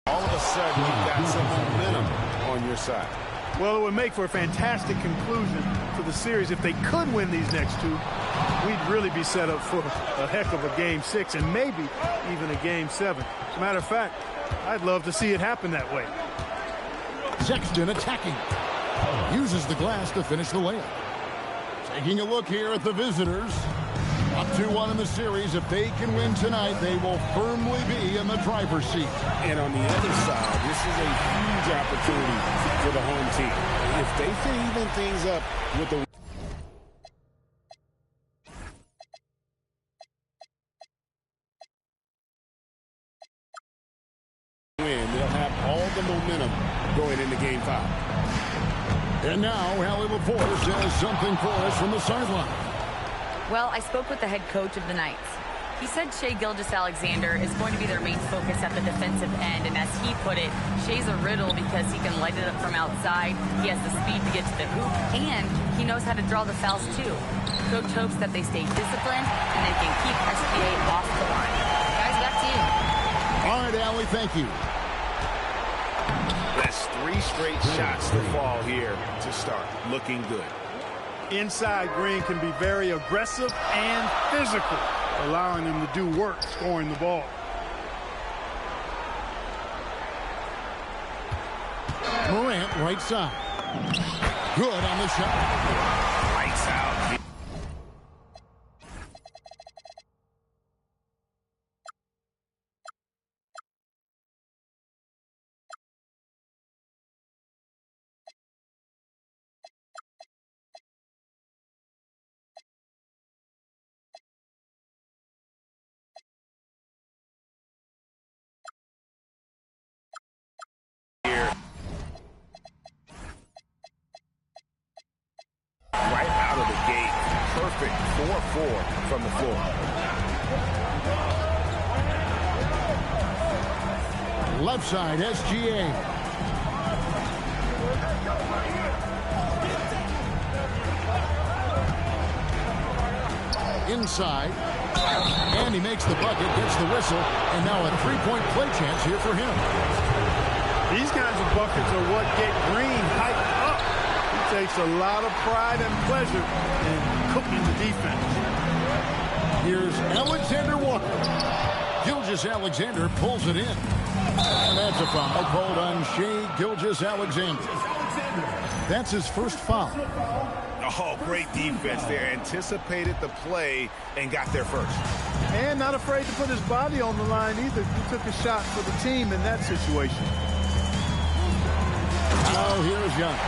All of a sudden, you've got some momentum on your side. Well, it would make for a fantastic conclusion to the series. If they could win these next two, we'd really be set up for a heck of a Game 6 and maybe even a Game 7. As a matter of fact, I'd love to see it happen that way. Sexton attacking. Uses the glass to finish the layup. Taking a look here at the visitors. Up 2-1 in the series. If they can win tonight, they will firmly be in the driver's seat. And on the other side, this is a huge opportunity for the home team. If they can even things up with the win, they'll have all the momentum going into Game 5. And now, Allie LaForce has something for us from the sideline. Well, I spoke with the head coach of the Knights. He said Shai Gilgeous-Alexander is going to be their main focus at the defensive end, and as he put it, Shai's a riddle because he can light it up from outside, he has the speed to get to the hoop, and he knows how to draw the fouls too. Coach hopes that they stay disciplined and they can keep SGA off the line. Guys, back to you. All right, Allie, thank you. That's 3 straight shots to fall here to start. Looking good. Inside, Green can be very aggressive and physical, allowing him to do work scoring the ball. Morant, right side. good on the shot. Lights out. Right out of the gate. Perfect 4-4 from the floor. Left side, SGA. Inside. And he makes the bucket, gets the whistle, and now a three-point play chance here for him. These kinds of buckets are what get Green hyped up. He takes a lot of pride and pleasure in cooking the defense. Here's Alexander Walker. Gilgeous-Alexander pulls it in. And that's a foul called on Shai Gilgeous-Alexander. That's his first foul. Oh, great defense there. Anticipated the play and got there first. And not afraid to put his body on the line either. He took a shot for the team in that situation. Now here's Young.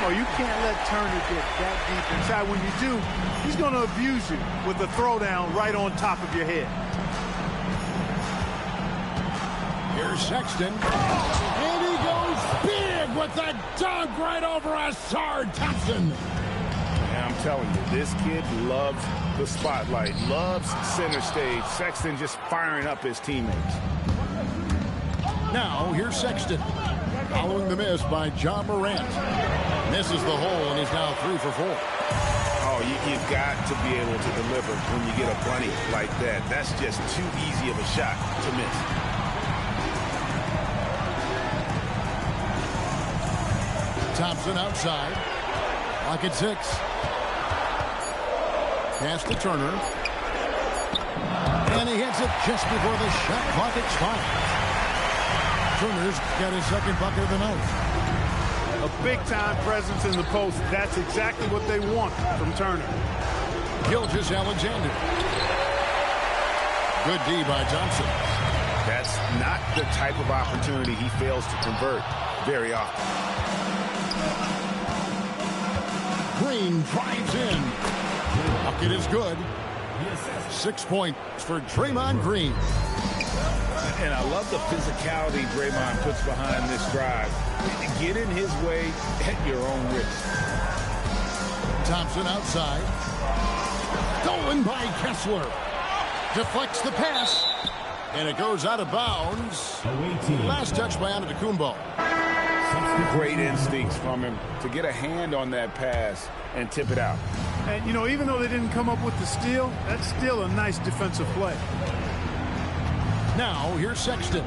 Oh, you can't let Turner get that deep inside. When you do, he's going to abuse you with a throwdown right on top of your head. Here's Sexton. And he goes big with the dunk right over Asar Thompson. And I'm telling you, this kid loves the spotlight, loves center stage. Sexton just firing up his teammates. Now, here's Sexton. Following the miss by John Morant. Misses the hole, and he's now 3 for 4. Oh, you've got to be able to deliver when you get a bunny like that. That's just too easy of a shot to miss. Thompson outside. Clock at 6. Pass to Turner. And he hits it just before the shot clock expires. Turner's got his second bucket of the night. A big-time presence in the post. That's exactly what they want from Turner. Gilgeous-Alexander. Good D by Johnson. That's not the type of opportunity he fails to convert very often. Green drives in. Bucket is good. 6 points for Draymond Green. And I love the physicality Draymond puts behind this drive. Get in his way at your own risk. Thompson outside. Stolen by Kessler. Deflects the pass. And it goes out of bounds. Last touch by Antetokounmpo. Great instincts from him to get a hand on that pass and tip it out. And, you know, even though they didn't come up with the steal, that's still a nice defensive play. Now, here's Sexton.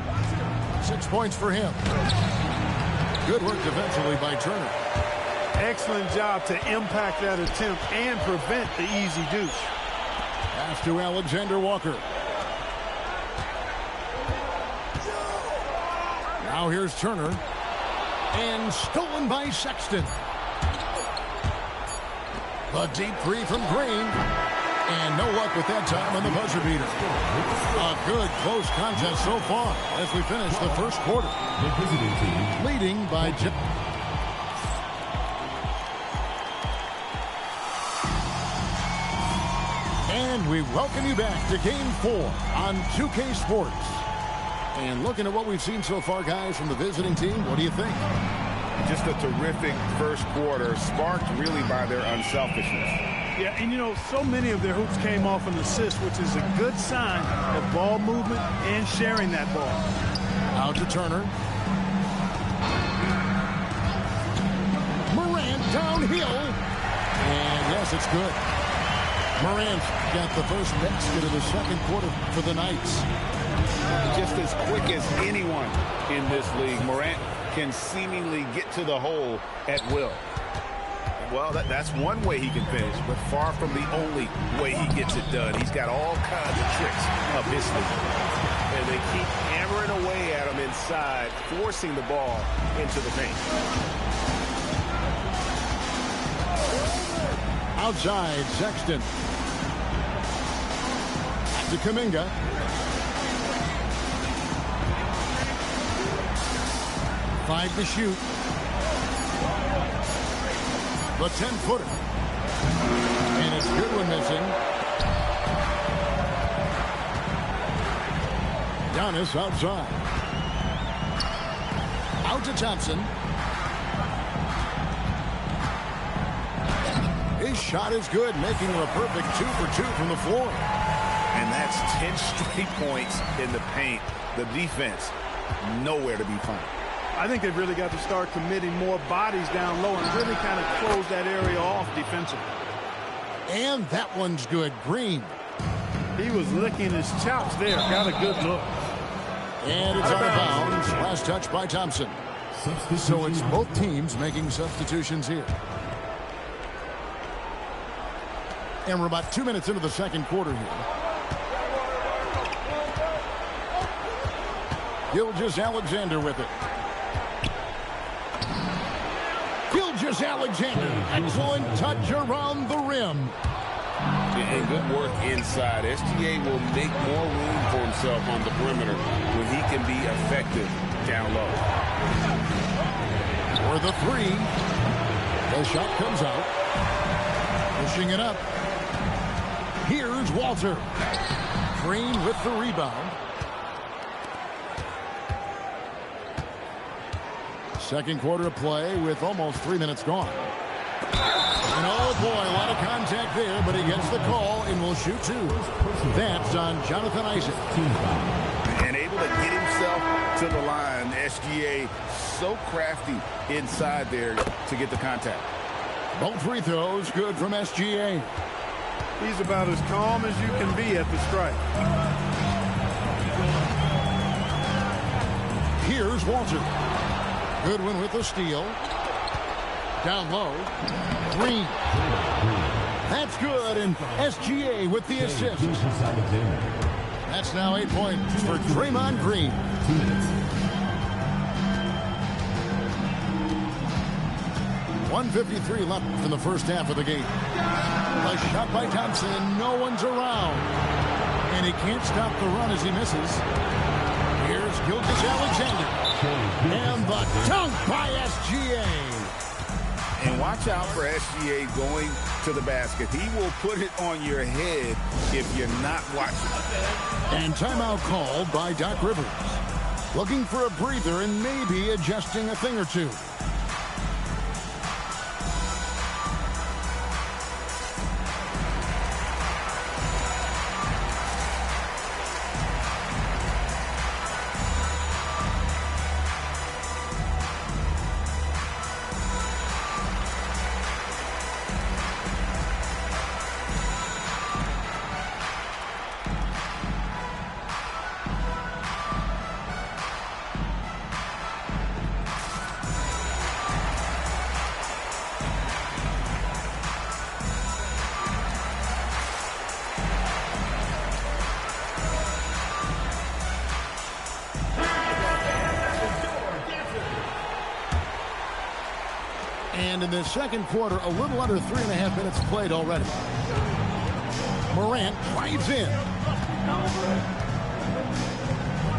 6 points for him. Good work defensively by Turner. Excellent job to impact that attempt and prevent the easy deuce. Pass to Alexander Walker. Now here's Turner. And stolen by Sexton. The deep three from Green. And no luck with that time on the buzzer beater. A good close contest so far as we finish the first quarter. The visiting team leading by Jim. And we welcome you back to Game 4 on 2K Sports. And looking at what we've seen so far, guys, from the visiting team, what do you think? Just a terrific first quarter, sparked really by their unselfishness. Yeah, and you know, so many of their hoops came off an assist, which is a good sign of ball movement and sharing that ball. Out to Turner. Morant downhill. And yes, it's good. Morant got the first basket of the second quarter for the Knights. Just as quick as anyone in this league, Morant can seemingly get to the hole at will. Well, that's one way he can finish, but far from the only way he gets it done. He's got all kinds of tricks up his sleeve. And they keep hammering away at him inside, forcing the ball into the paint. Outside, Sexton. To Kuminga. Five to shoot. The 10-footer. And it's Goodwin missing. Giannis outside. Out to Thompson. His shot is good, making him a perfect 2 for 2 from the floor. And that's 10 straight points in the paint. The defense, nowhere to be found. I think they've really got to start committing more bodies down low and really kind of close that area off defensively. And that one's good. Green. He was licking his chops there. Got a good look. And it's out of bounds. Last touch by Thompson. So it's both teams making substitutions here. And we're about 2 minutes into the second quarter here. Gilgeous-Alexander with it. Gilgeous-Alexander. Excellent touch around the rim. And good work inside. SGA will make more room for himself on the perimeter when he can be effective down low. For the three. The shot comes out. Pushing it up. Here's Walter. Green with the rebound. Second quarter of play with almost 3 minutes gone. And oh boy, a lot of contact there, but he gets the call and will shoot two. That's on Jonathan Isaac. And able to get himself to the line. SGA so crafty inside there to get the contact. Both free throws good from SGA. He's about as calm as you can be at the strike. Here's Walter. Goodwin with the steal. Down low. Green. That's good, and SGA with the assist. That's now 8 points for Draymond Green. 1:53 left in the first half of the game. A shot by Thompson, and no one's around. And he can't stop the run as he misses. Here's Gilgeous-Alexander. And the dunk by SGA. And watch out for SGA going to the basket. He will put it on your head if you're not watching. And timeout called by Doc Rivers. Looking for a breather and maybe adjusting a thing or two. And in the second quarter, a little under 3.5 minutes played already. Morant drives in.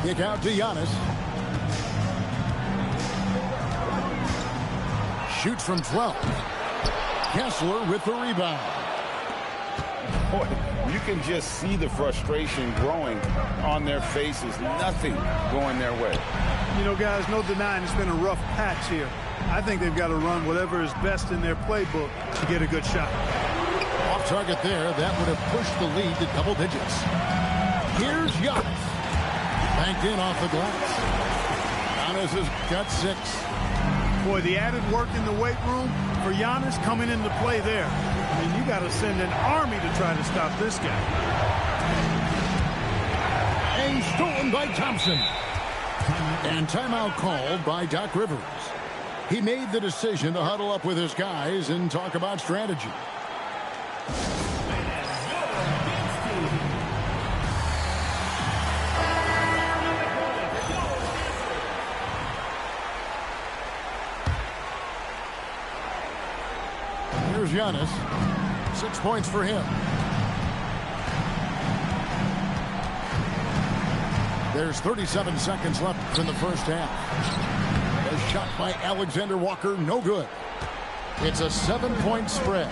Kick out to Giannis. Shoots from 12. Kessler with the rebound. Boy, you can just see the frustration growing on their faces. Nothing going their way. You know, guys, no denying it's been a rough patch here. I think they've got to run whatever is best in their playbook to get a good shot. Off target there. That would have pushed the lead to double digits. Here's Giannis. Banked in off the glass. Giannis has got 6. Boy, the added work in the weight room for Giannis coming into play there. I mean, you got to send an army to try to stop this guy. And stolen by Thompson. And timeout called by Doc Rivers. He made the decision to huddle up with his guys and talk about strategy. Here's Giannis. 6 points for him. There's 37 seconds left in the first half. A shot by Alexander Walker, no good. It's a 7-point spread.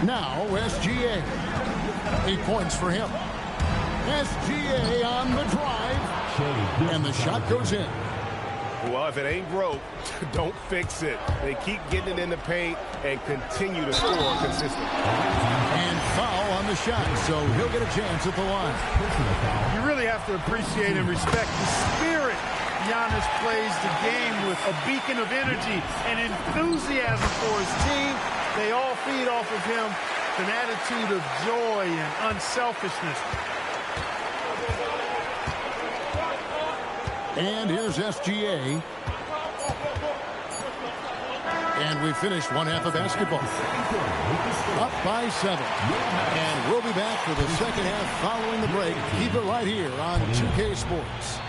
Now SGA. 8 points for him. SGA on the drive. And the shot goes in. Well, if it ain't broke, don't fix it. They keep getting it in the paint and continue to score consistently. And foul on the shot, so he'll get a chance at the line. You really have to appreciate and respect the spirit Giannis plays the game with, a beacon of energy and enthusiasm for his team. They all feed off of him, an attitude of joy and unselfishness. And here's SGA. And we finished one half of basketball. Up by 7. And we'll be back for the second half following the break. Keep it right here on 2K Sports.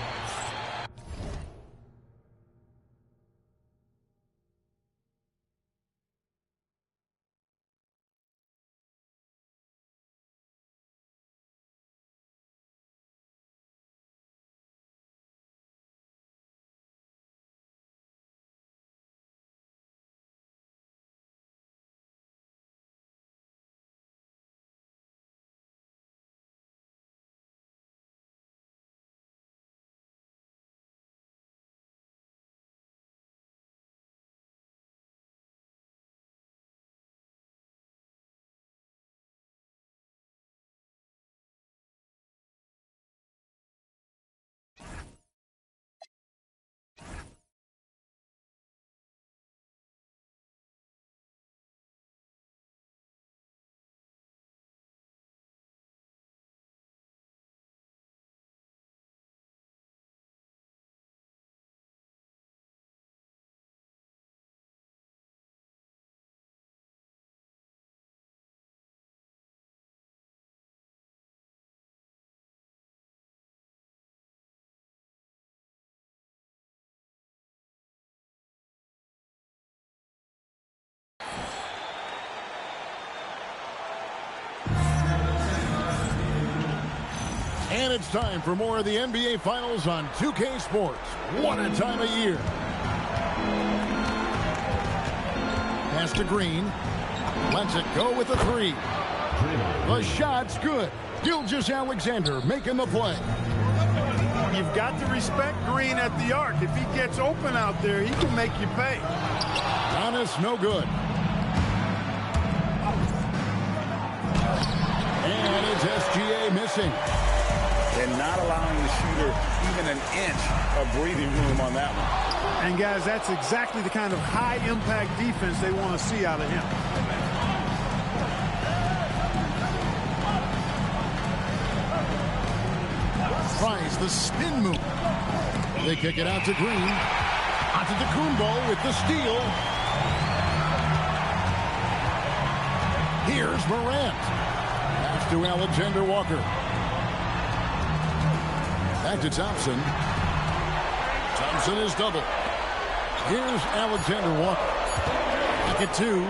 And it's time for more of the NBA Finals on 2K Sports. What a time of year. Pass to Green. Lets it go with the 3. The shot's good. Gilgeous-Alexander making the play. You've got to respect Green at the arc. If he gets open out there, he can make you pay. Giannis, no good. And it's SGA missing. And not allowing the shooter even an inch of breathing room on that one. And, guys, that's exactly the kind of high-impact defense they want to see out of him. Tries the spin move. They kick it out to Green. Antetokounmpo with the steal. Here's Morant. Pass to Alexander Walker. Back to Thompson. Thompson is double. Here's Alexander Walker. Back at 2.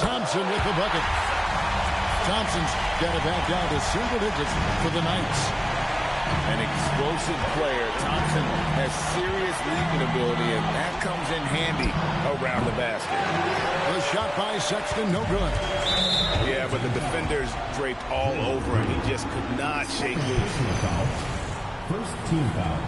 Thompson with the bucket. Thompson's got it back down to single digits for the Knights. An explosive player. Thompson has serious leaping ability, and that comes in handy around the basket. The shot by Sexton, no good. Yeah, but the defenders draped all over him. He just could not shake loose. First team foul.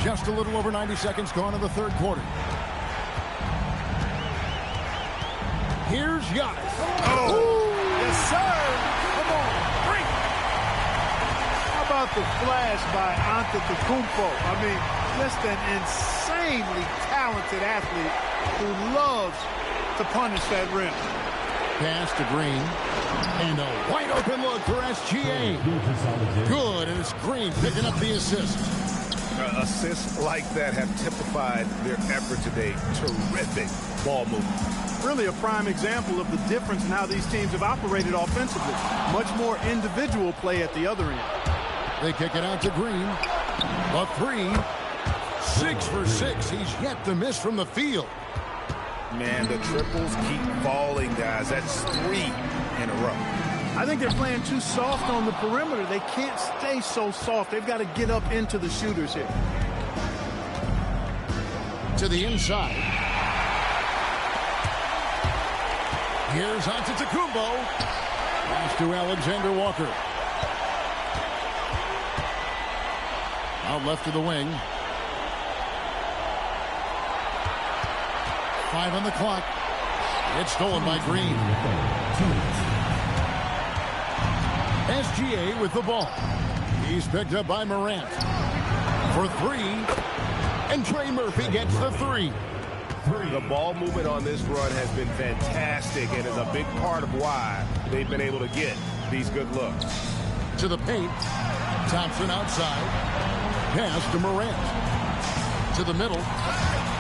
Just a little over 90 seconds gone in the third quarter. Here's Giannis. Oh, yes, sir. Come on, bring it. How about the flash by Antetokounmpo? I mean, just an insanely talented athlete who loves to punish that rim. Pass to Green. And a wide open look for SGA. Good, and it's Green picking up the assist. Assists like that have typified their effort today. Terrific ball movement. Really a prime example of the difference in how these teams have operated offensively. Much more individual play at the other end. They kick it out to Green. A three. 6 for 6. He's yet to miss from the field. Man, the triples keep falling, guys. That's 3 in a row. I think they're playing too soft on the perimeter. They can't stay so soft. They've got to get up into the shooters here. To the inside. Here's Antetokounmpo. Pass to Alexander Walker. Out left to the wing. 5 on the clock. It's stolen by Green. SGA with the ball. He's picked up by Morant. For 3. And Trey Murphy gets the 3. The ball movement on this run has been fantastic and is a big part of why they've been able to get these good looks. To the paint. Thompson outside. Pass to Morant. To the middle.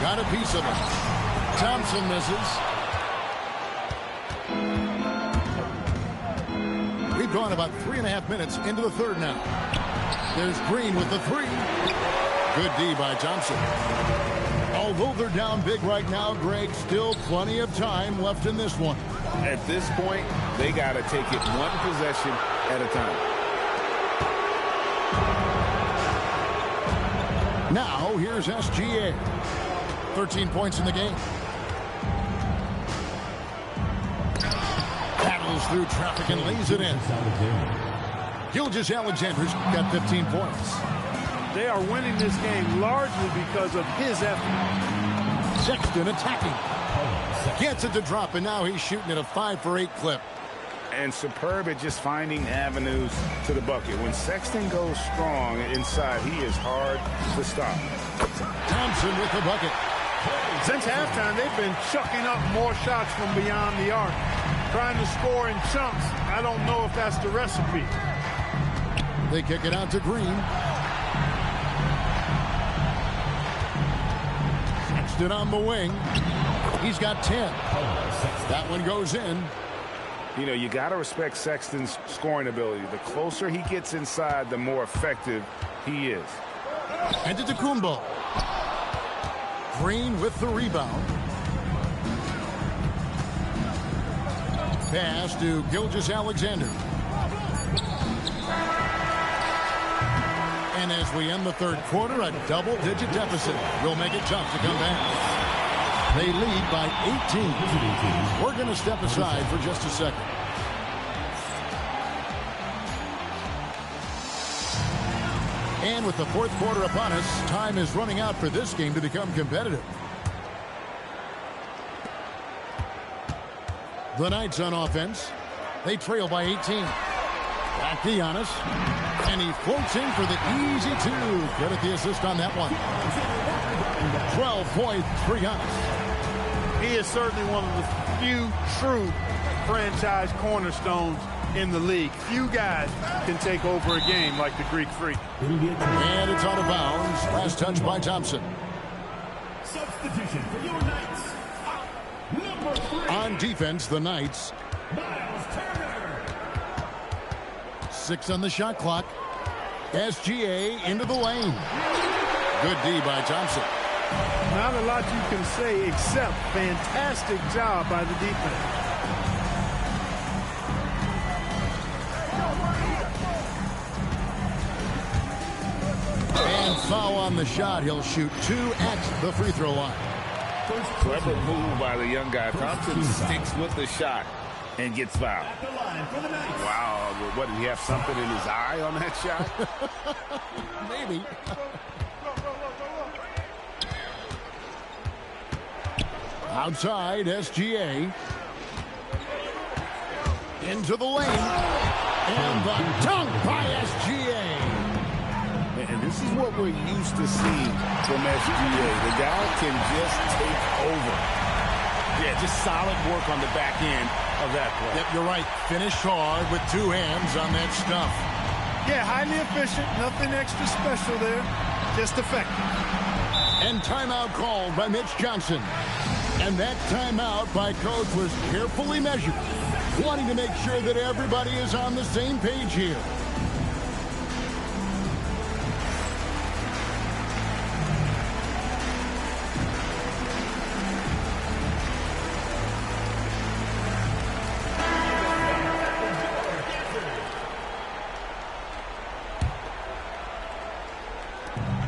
Got a piece of it. Thompson misses. We've gone about 3.5 minutes into the third now. There's Green with the 3. Good D by Thompson. Although they're down big right now, Greg, still plenty of time left in this one. At this point, they got to take it one possession at a time. Now, here's SGA. 13 points in the game. Battles through traffic and lays it in. Gilgeous-Alexander's got 15 points. They are winning this game largely because of his effort. Sexton attacking. Gets it to drop, and now he's shooting at a 5 for 8 clip. And superb at just finding avenues to the bucket. When Sexton goes strong inside, he is hard to stop. Thompson with the bucket. Since halftime, they've been chucking up more shots from beyond the arc. Trying to score in chunks. I don't know if that's the recipe. They kick it out to Green. Sexton on the wing. He's got 10. That one goes in. You know, you got to respect Sexton's scoring ability. The closer he gets inside, the more effective he is. Antetokounmpo. Green with the rebound. Pass to Gilgeous-Alexander. And as we end the third quarter, a double-digit deficit will make it tough to come back. They lead by 18. We're going to step aside for just a second. And with the fourth quarter upon us, time is running out for this game to become competitive. The Knights on offense. They trail by 18. Back to Giannis. And he floats in for the easy 2. Credit the assist on that one. 12 points for Giannis. He is certainly one of the few true franchise cornerstones in the league. Few guys can take over a game like the Greek Freak. And it's out of bounds. Last touch by Thompson. Substitution for your Knights. Number 3. On defense, the Knights. Miles Turner. 6 on the shot clock. SGA into the lane. Good D by Thompson. Not a lot you can say except fantastic job by the defense. And foul on the shot. He'll shoot 2 at the free throw line. Clever move by the young guy. Thompson sticks with the shot and gets fouled. Wow, what, did he have something in his eye on that shot? Maybe. Outside, SGA. Into the lane. And the dunk by SGA. And this is what we're used to seeing from SGA. The guy can just take over. Yeah, just solid work on the back end of that play. Yep, you're right. Finish hard with 2 hands on that stuff. Yeah, highly efficient. Nothing extra special there. just effective. And timeout called by Mitch Johnson. And that timeout by Coach was carefully measured, wanting to make sure that everybody is on the same page here.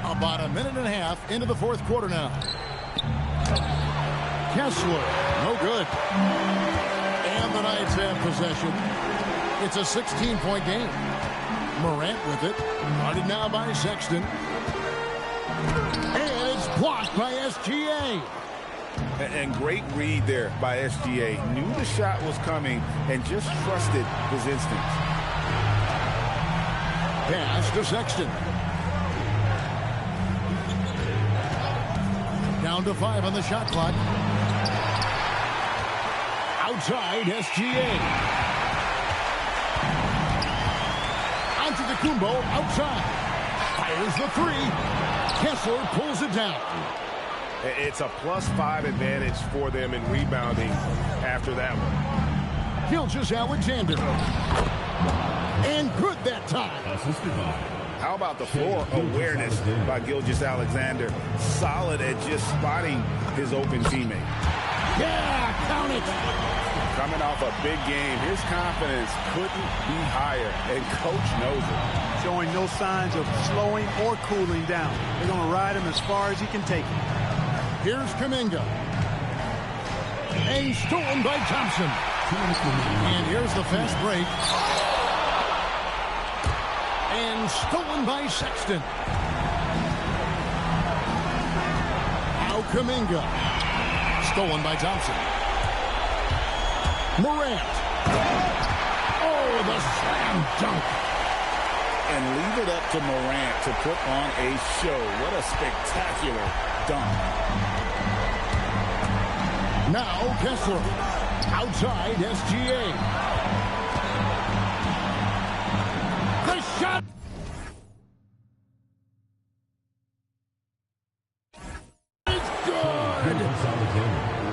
About a minute and a half into the fourth quarter now. Kessler, no good. And the Knights have possession. It's a 16-point game. Morant with it. Guarded now by Sexton. And it's blocked by SGA. And great read there by SGA. Knew the shot was coming and just trusted his instincts. Pass to Sexton. Down to 5 on the shot clock. Outside, SGA. Antetokounmpo outside. Fires the three. Kessler pulls it down. It's a +5 advantage for them in rebounding after that one. Gilgeous-Alexander. And good that time. How about the floor awareness by Gilgeous-Alexander? Solid at just spotting his open teammate. Yeah, count it. Coming off a big game, his confidence couldn't be higher, and Coach knows it. Showing no signs of slowing or cooling down. They're going to ride him as far as he can take him. Here's Kuminga. And stolen by Thompson. And here's the fast break. And stolen by Sexton. Now Kuminga. Stolen by Thompson. Morant. Oh, the slam dunk. And leave it up to Morant to put on a show. What a spectacular dunk. Now Kessler. Outside SGA. The shot. It's good.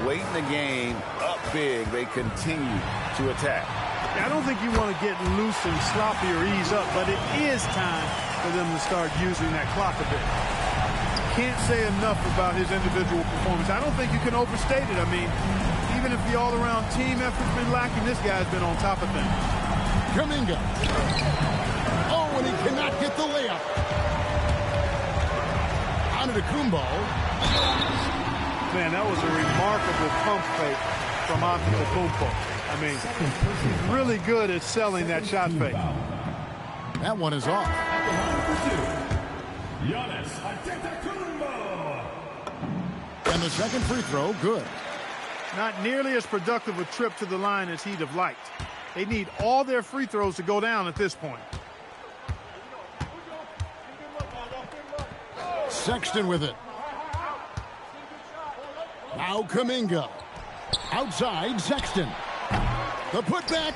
Late in the game, up big, they continue to attack. I don't think you want to get loose and sloppy or ease up, but it is time for them to start using that clock a bit. Can't say enough about his individual performance. I don't think you can overstate it. I mean, even if the all-around team effort's been lacking, this guy's been on top of things. Kuminga. Oh, and he cannot get the layup. Antetokounmpo. Man, that was a remarkable pump fake from Antetokounmpo. I mean, he's really good at selling that shot fake. That one is off. Giannis Antetokounmpo. And the second free throw, good. Not nearly as productive a trip to the line as he'd have liked. They need all their free throws to go down at this point. Sexton with it. Now Kuminga. Outside, Sexton. The putback.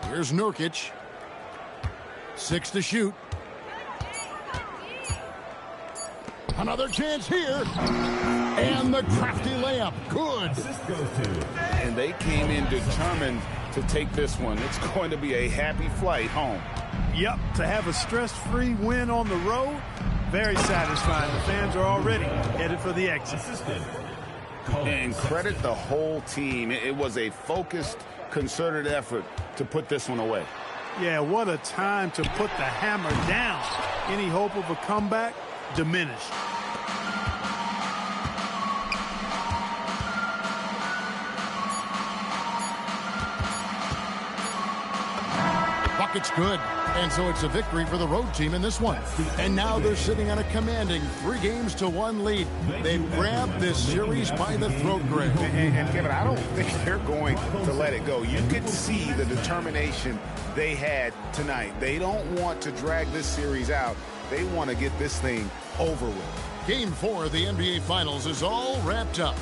Here's Nurkic. 6 to shoot. Another chance here. And the crafty layup. Good. And they came in determined to take this one. It's going to be a happy flight home. Yep, to have a stress-free win on the road, very satisfying. The fans are already headed for the exit. And credit the whole team. It was a focused, concerted effort to put this one away. Yeah, what a time to put the hammer down. Any hope of a comeback diminished. Bucket's good. And so it's a victory for the road team in this one. And now they're sitting on a commanding 3-1 lead. They've grabbed this series by the throat, Greg. And Kevin, I don't think they're going to let it go. You could see the determination they had tonight. They don't want to drag this series out. They want to get this thing over with. Game 4 of the NBA Finals is all wrapped up.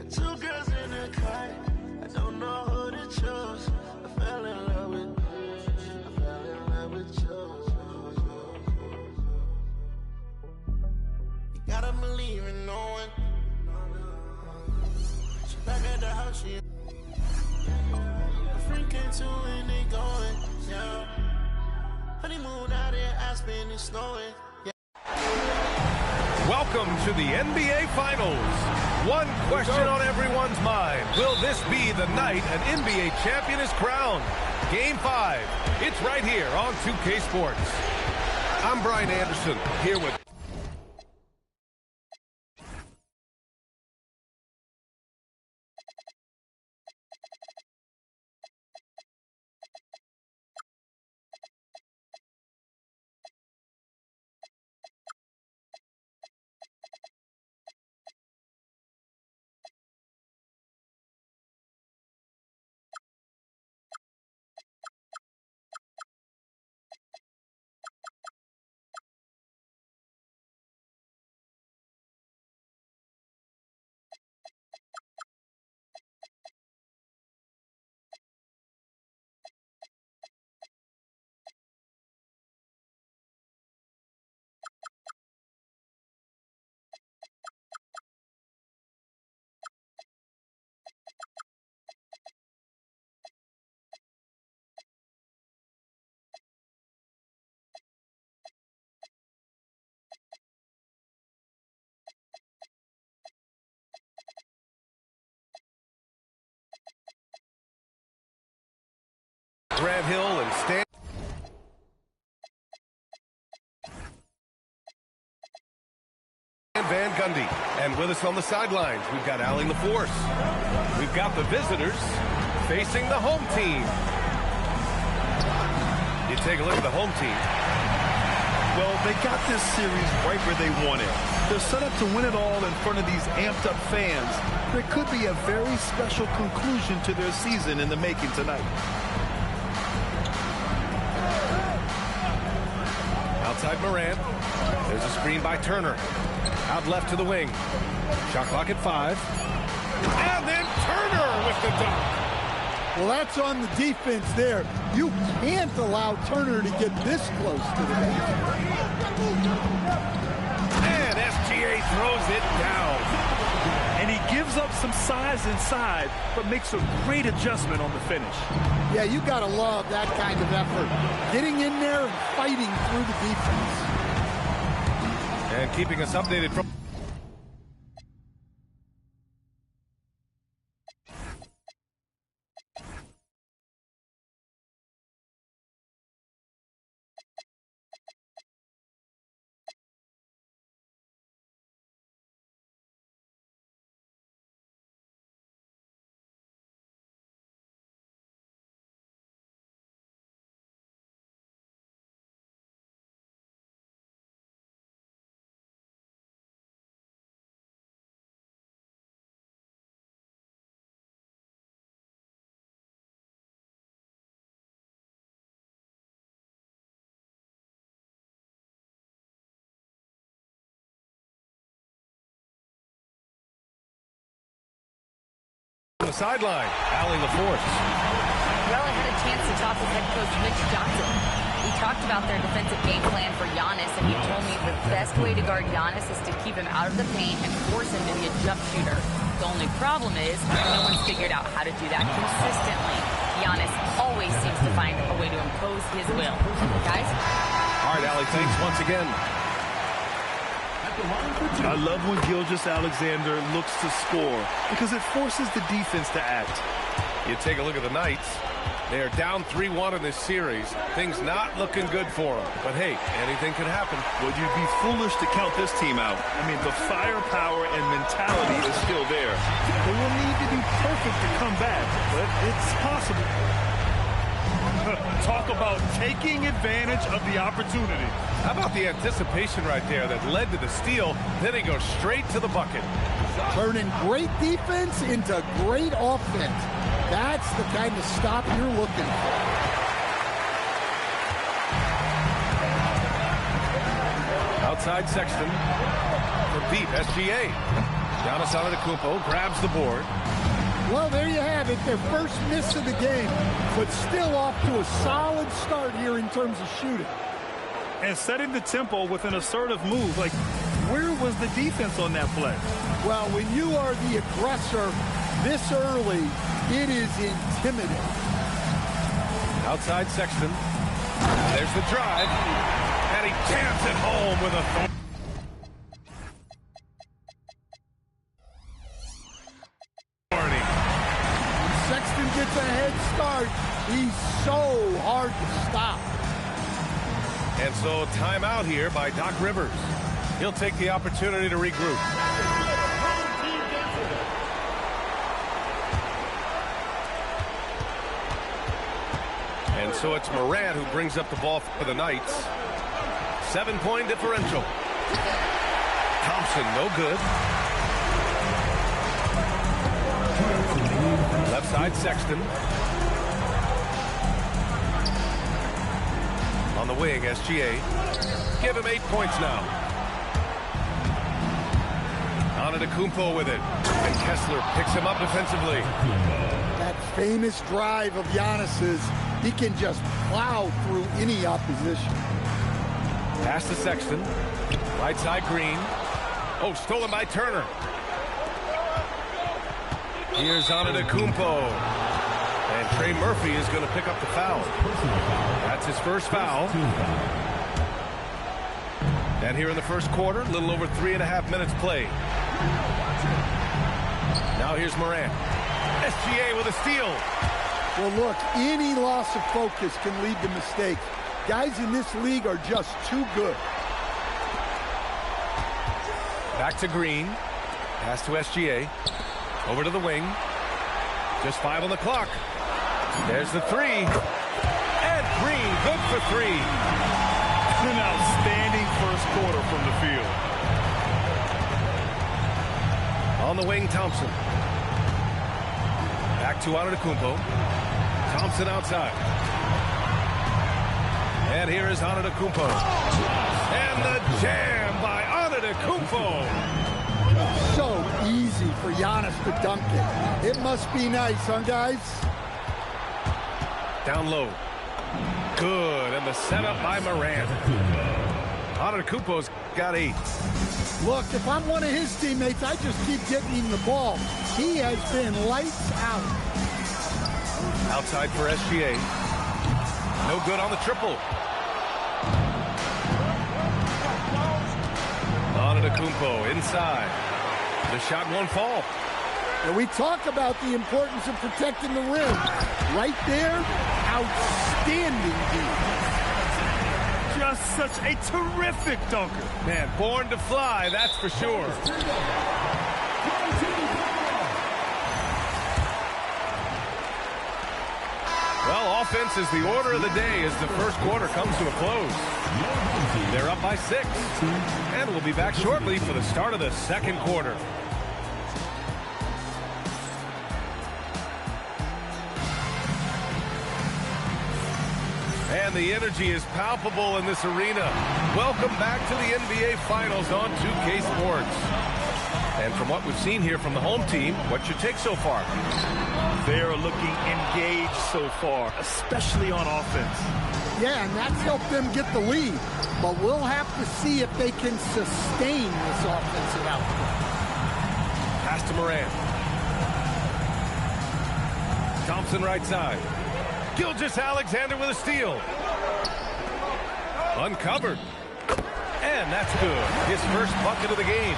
Got two girls in the car. I don't know who to choose. I fell in love with you. I fell in love with you. You gotta believe in no one. She back at the house, she a friend came to and they going, yeah. Honeymoon out in Aspen, it's snowing. Welcome to the NBA Finals. One question on everyone's mind. Will this be the night an NBA champion is crowned? Game 5. It's right here on 2K Sports. I'm Brian Anderson, here with Grant Hill and Stan Van Gundy. And with us on the sidelines, we've got Allie LaForce. We've got the visitors facing the home team. You take a look at the home team. Well, they got this series right where they want it. They're set up to win it all in front of these amped-up fans. There could be a very special conclusion to their season in the making tonight. Outside Morant. There's a screen by Turner. Out left to the wing. Shot clock at 5. And then Turner with the dunk. Well, that's on the defense there. You can't allow Turner to get this close to the basket. And SGA throws it down. And he gives up some size inside, but makes a great adjustment on the finish. Yeah, you got to love that kind of effort. Getting in there and fighting through the defense. And keeping us updated from the sideline, Allie LaForce. Well, I had a chance to talk with head coach Mitch Johnson. We talked about their defensive game plan for Giannis, and he told me the best way to guard Giannis is to keep him out of the paint and force him to be a jump shooter. The only problem is no one's figured out how to do that consistently. Giannis always seems to find a way to impose his will. Guys? All right, Allie, thanks once again. I love when Gilgeous-Alexander looks to score because it forces the defense to act. You take a look at the Knights. They are down 3-1 in this series. Things not looking good for them. But hey, anything could happen. Well, you'd be foolish to count this team out. I mean, the firepower and mentality is still there. They will need to be perfect to come back, but it's possible. Talk about taking advantage of the opportunity. How about the anticipation right there that led to the steal, then he goes straight to the bucket. Turning great defense into great offense. That's the kind of stop you're looking for. Outside Sexton from deep, SGA. Giannis Antetokounmpo grabs the board. Well, there you have it. Their first miss of the game, but still off to a solid start here in terms of shooting. And setting the tempo with an assertive move. Like, where was the defense on that play? Well, when you are the aggressor this early, it is intimidating. Outside Sexton. There's the drive. And he jams it home with a... Sexton gets a head start. He's so hard to stop. And so timeout here by Doc Rivers. He'll take the opportunity to regroup. And so it's Morant who brings up the ball for the Knights. 7-point differential. Thompson, no good. Left side, Sexton. On the wing, SGA. Give him 8 points now. Antetokounmpo with it. And Kessler picks him up defensively. That famous drive of Giannis's, he can just plow through any opposition. Pass to Sexton. Right side, Green. Oh, stolen by Turner. Here's Antetokounmpo. And Trey Murphy is going to pick up the foul. That's his first foul. And here in the first quarter, a little over 3.5 minutes played. Now here's Morant. SGA with a steal. Well, look, any loss of focus can lead to mistakes. Guys in this league are just too good. Back to Green. Pass to SGA. Over to the wing. Just 5 on the clock. There's the three. And Green, good for 3. An outstanding first quarter from the field. On the wing, Thompson. Back to Antetokounmpo. Thompson outside. And here is Antetokounmpo. And the jam by Antetokounmpo. So easy for Giannis to dunk it. It must be nice, huh, guys? Down low. Good. And the setup by Morant. Antetokounmpo's got 8. Look, if I'm one of his teammates, I just keep getting him the ball. He has been lights out. Outside for SGA. No good on the triple. Antetokounmpo inside. The shot won't fall. And we talk about the importance of protecting the rim. Right there, outstanding defense. Just such a terrific dunker. Man, born to fly, that's for sure. Well, offense is the order of the day as the first quarter comes to a close. They're up by 6. And we'll be back shortly for the start of the second quarter. And the energy is palpable in this arena. Welcome back to the NBA Finals on 2K Sports. And from what we've seen here from the home team, what's your take so far? They're looking engaged so far, especially on offense. Yeah, and that's helped them get the lead. But we'll have to see if they can sustain this offensive output. Pass to Morant. Thompson right side. Gilgeous-Alexander with a steal. Uncovered. And that's good. His first bucket of the game.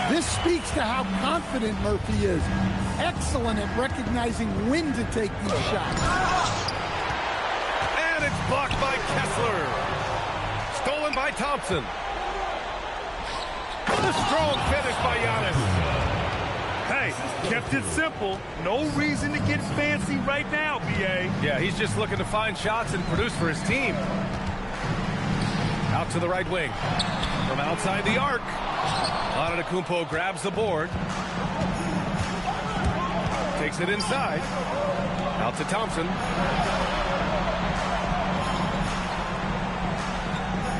This speaks to how confident Murphy is. Excellent at recognizing when to take these shots. And it's blocked by Kessler. Stolen by Thompson. The strong finish by Giannis. Hey, kept it simple. No reason to get fancy right now, B.A. Yeah, he's just looking to find shots and produce for his team. Out to the right wing. From outside the arc. Antetokounmpo grabs the board. Takes it inside. Out to Thompson.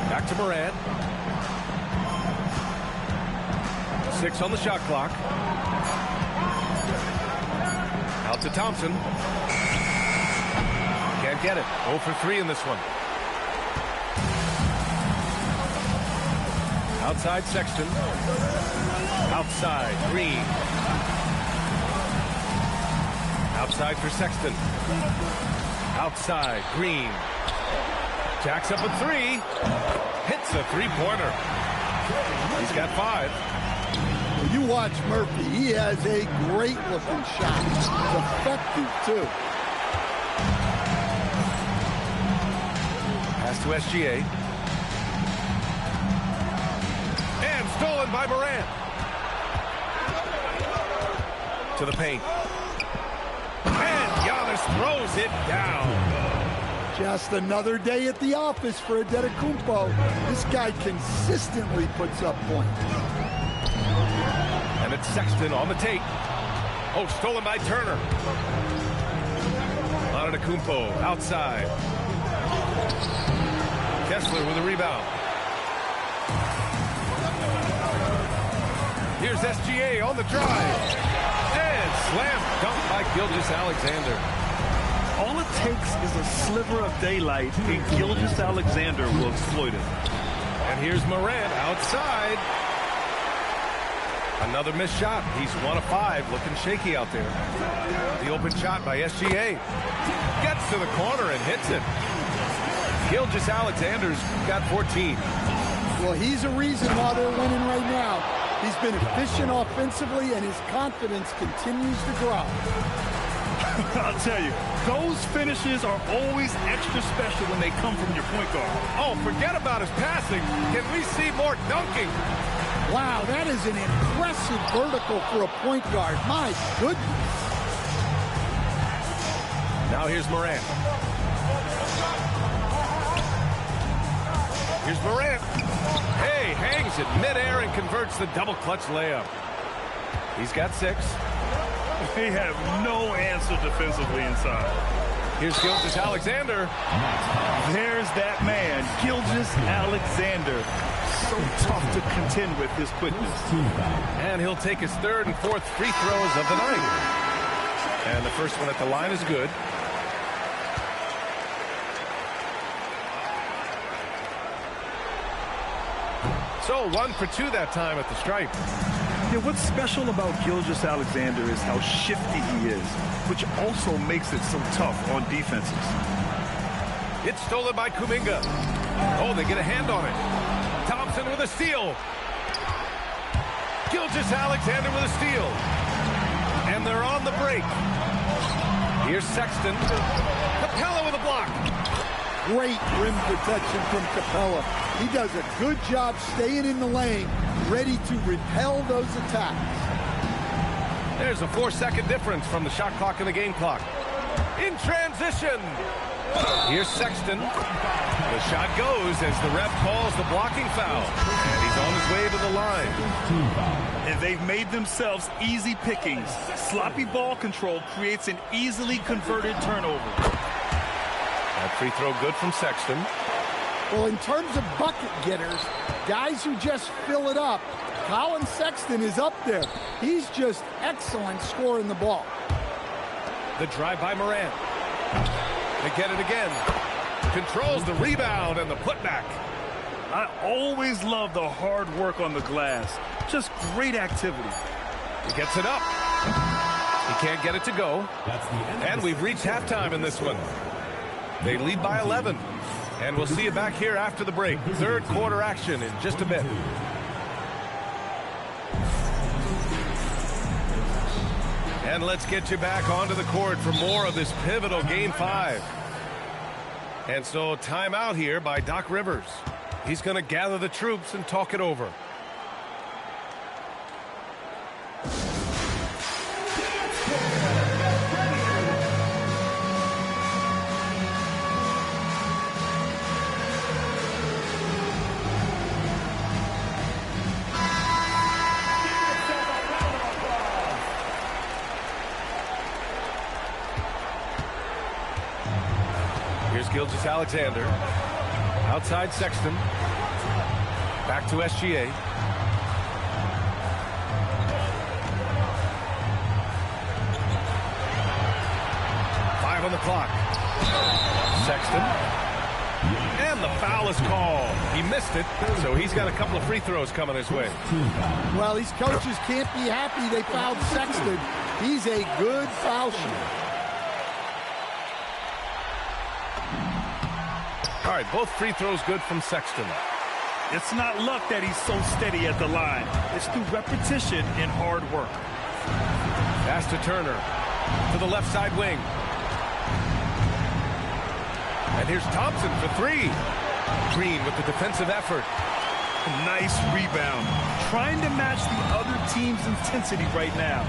Back to Morant. 6 on the shot clock. Out to Thompson. Can't get it. 0 for 3 in this one. Outside Sexton. Outside Green. Outside for Sexton. Outside Green. Jacks up a 3. Hits a 3-pointer. He's got 5. You watch Murphy. He has a great-looking shot. It's effective, too. Pass to SGA. And stolen by Morant. To the paint. And Giannis throws it down. Just another day at the office for Antetokounmpo. This guy consistently puts up points. And it's Sexton on the tape. Oh, stolen by Turner. Antetokounmpo outside. Kessler with a rebound. Here's SGA on the drive. And slam dunk by Gilgeous-Alexander. All it takes is a sliver of daylight, and Gilgeous-Alexander will exploit it. And here's Morant outside. Another missed shot. He's 1 of 5, looking shaky out there. The open shot by SGA. Gets to the corner and hits it. Gilgeous-Alexander's got 14. Well, he's a reason why they're winning right now. He's been efficient offensively, and his confidence continues to grow. I'll tell you, those finishes are always extra special when they come from your point guard. Oh, forget about his passing. Can we see more dunking? Wow, that is an impressive vertical for a point guard. My goodness. Now here's Morant. Here's Morant. Hey, hangs it midair and converts the double clutch layup. He's got 6. They have no answer defensively inside. Here's Gilgeous-Alexander. There's that man, Gilgeous-Alexander. So tough to contend with his quickness. And he'll take his 3rd and 4th free throws of the night. And the first one at the line is good. So 1 for 2 that time at the stripe. Yeah, what's special about Gilgeous-Alexander is how shifty he is, which also makes it so tough on defenses. It's stolen by Kuminga. Oh, they get a hand on it. Thompson with a steal. Gilgeous-Alexander with a steal. And they're on the break. Here's Sexton. Capella with a block. Great rim protection from Capella. He does a good job staying in the lane, ready to repel those attacks. There's a 4-second difference from the shot clock and the game clock. In transition. Here's Sexton. The shot goes as the ref calls the blocking foul. And he's on his way to the line. And they've made themselves easy pickings. Sloppy ball control creates an easily converted turnover. That free throw good from Sexton. Well, in terms of bucket getters, guys who just fill it up, Colin Sexton is up there. He's just excellent scoring the ball. The drive by Morant. They get it again. Controls the rebound and the putback. I always love the hard work on the glass. Just great activity. He gets it up. He can't get it to go. And we've reached halftime in this one. They lead by 11. And we'll see you back here after the break. 3rd quarter action in just a bit. And let's get you back onto the court for more of this pivotal Game 5. And so timeout here by Doc Rivers. He's going to gather the troops and talk it over. Gilgeous-Alexander. Outside Sexton. Back to SGA. on the clock. Sexton. And the foul is called. He missed it, so he's got a couple of free throws coming his way. Well, these coaches can't be happy they fouled Sexton. He's a good foul shooter. All right, both free throws good from Sexton. It's not luck that he's so steady at the line. It's through repetition and hard work. Pass to Turner to the left side wing. And here's Thompson for three. Green with the defensive effort. Nice rebound. Trying to match the other team's intensity right now.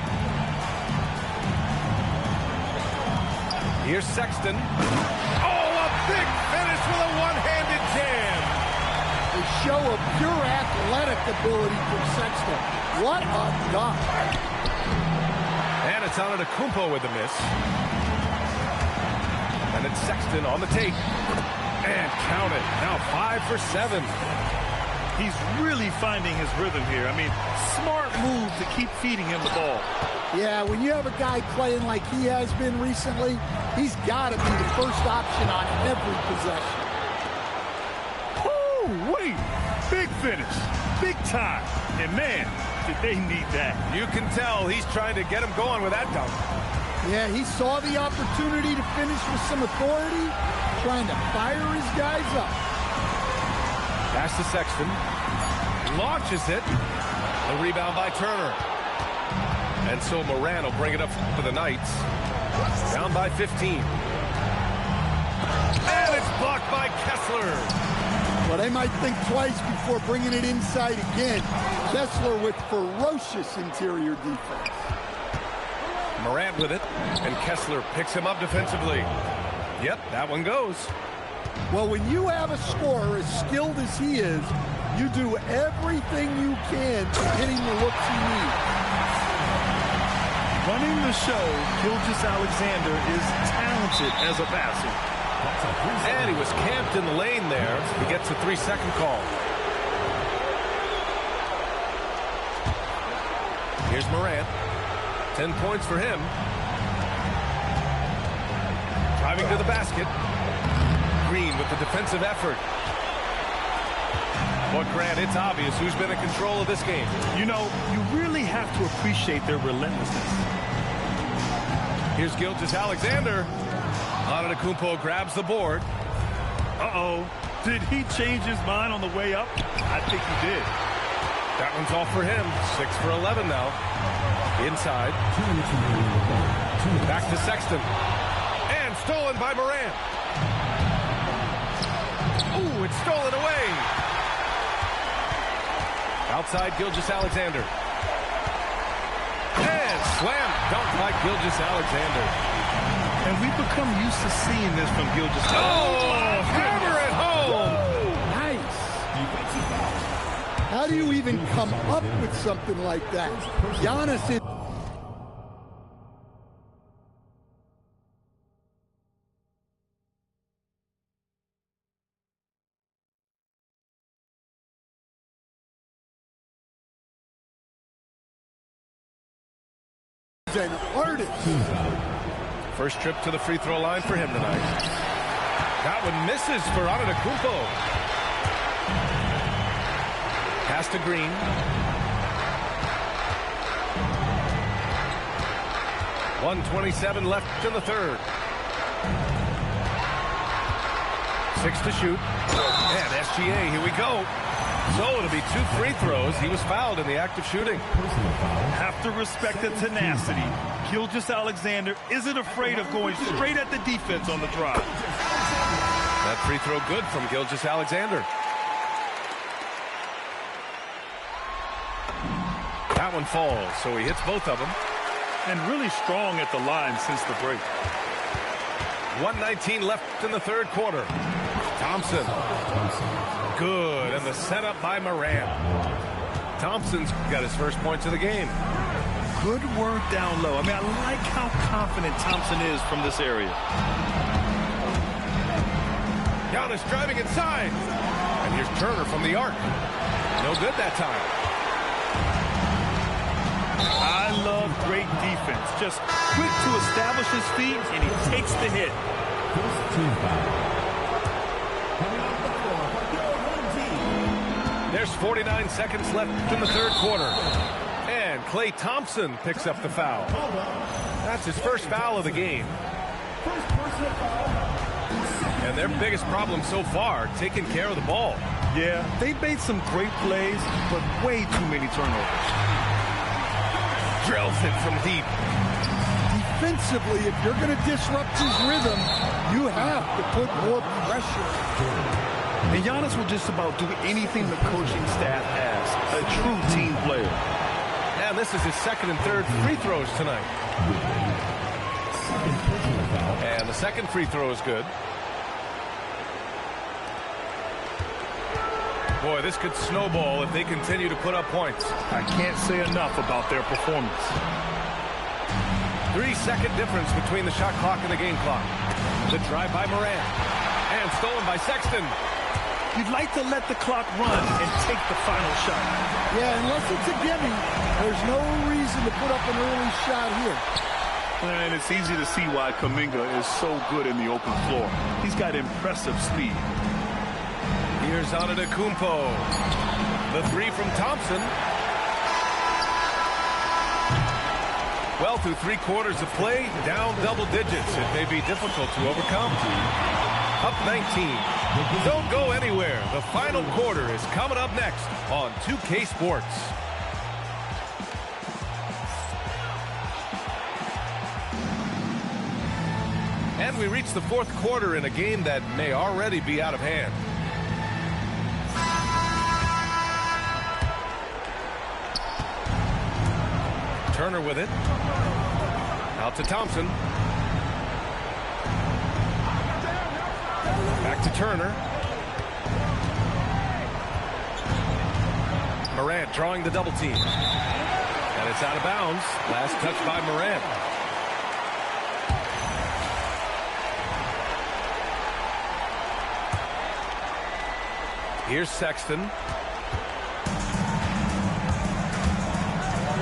Here's Sexton. Oh, a big finish with a one-handed jam. A show of pure athletic ability from Sexton. What a dunk. And it's Antetokounmpo with the miss. And it's Sexton on the take. And count it. Now 5 for 7. He's really finding his rhythm here. I mean, smart move to keep feeding him the ball. Yeah, when you have a guy playing like he has been recently, he's got to be the first option on every possession. Oh, wait. Big finish. Big time. And, man, did they need that. You can tell he's trying to get him going with that dunk. Yeah, he saw the opportunity to finish with some authority, trying to fire his guys up. Pass to Sexton. Launches it. The rebound by Turner. And so Moran will bring it up for the Knights. Down by 15. And it's blocked by Kessler. Well, they might think twice before bringing it inside again. Kessler with ferocious interior defense. Morant with it, and Kessler picks him up defensively. Yep, that one goes. Well, when you have a scorer as skilled as he is, you do everything you can to get him the looks he needs. Running the show, Gilgeous-Alexander is talented as a passer. And he was camped in the lane there. He gets a 3-second call. Here's Morant. 10 points for him. Driving to the basket. Green with the defensive effort. But Grant, it's obvious who's been in control of this game. You know, you really have to appreciate their relentlessness. Here's Gilgeous-Alexander. Antetokounmpo grabs the board. Uh-oh. Did he change his mind on the way up? I think he did. That one's off for him. 6 for 11 now. Inside. Back to Sexton. And stolen by Morant. Ooh, it's stolen away. Outside Gilgeous-Alexander. And slam dunk by Gilgeous-Alexander. And we've become used to seeing this from Gilgeous-Alexander. Oh, hammer it home. Nice. How do you even come up with something like that? Giannis is... an artist. First trip to the free throw line for him tonight. That one misses for Antetokounmpo. Pass to Green. .127 left in the third. 6 to shoot. And SGA, here we go. So it'll be 2 free throws. He was fouled in the act of shooting. Have to respect the tenacity. Gilgeous-Alexander isn't afraid of going straight at the defense on the drive. That free throw good from Gilgeous-Alexander. That one falls, so he hits both of them. And really strong at the line since the break. 1:19 left in the third quarter. Thompson. Good, and the setup by Morant. Thompson's got his first points of the game. Good work down low. I mean, I like how confident Thompson is from this area. Giannis driving inside. And here's Turner from the arc. No good that time. I love great great defense. Just quick to establish his feet, and he takes the hit. There's 49 seconds left in the third quarter. And Klay Thompson picks up the foul. That's his first foul of the game. And their biggest problem so far, taking care of the ball. Yeah, they've made some great plays, but way too many turnovers. Drills it from deep. Defensively, if you're going to disrupt his rhythm, you have to put more pressure. And Giannis will just about do anything the coaching staff has. A true team player. And this is his second and third free throws tonight. And the second free throw is good. Boy, this could snowball if they continue to put up points. I can't say enough about their performance. 3-second difference between the shot clock and the game clock. The drive by Morant. And stolen by Sexton. You'd like to let the clock run and take the final shot. Yeah, unless it's a gimme, there's no reason to put up an early shot here. And it's easy to see why Kuminga is so good in the open floor. He's got impressive speed. Here's Antetokounmpo. The three from Thompson. Well, through 3 quarters of play, down double digits. It may be difficult to overcome. Up 19. Don't go anywhere. The final quarter is coming up next on 2K Sports. And we reach the fourth quarter in a game that may already be out of hand. Turner with it. Out to Thompson. Back to Turner. Morant drawing the double team. And it's out of bounds. Last touch by Morant. Here's Sexton.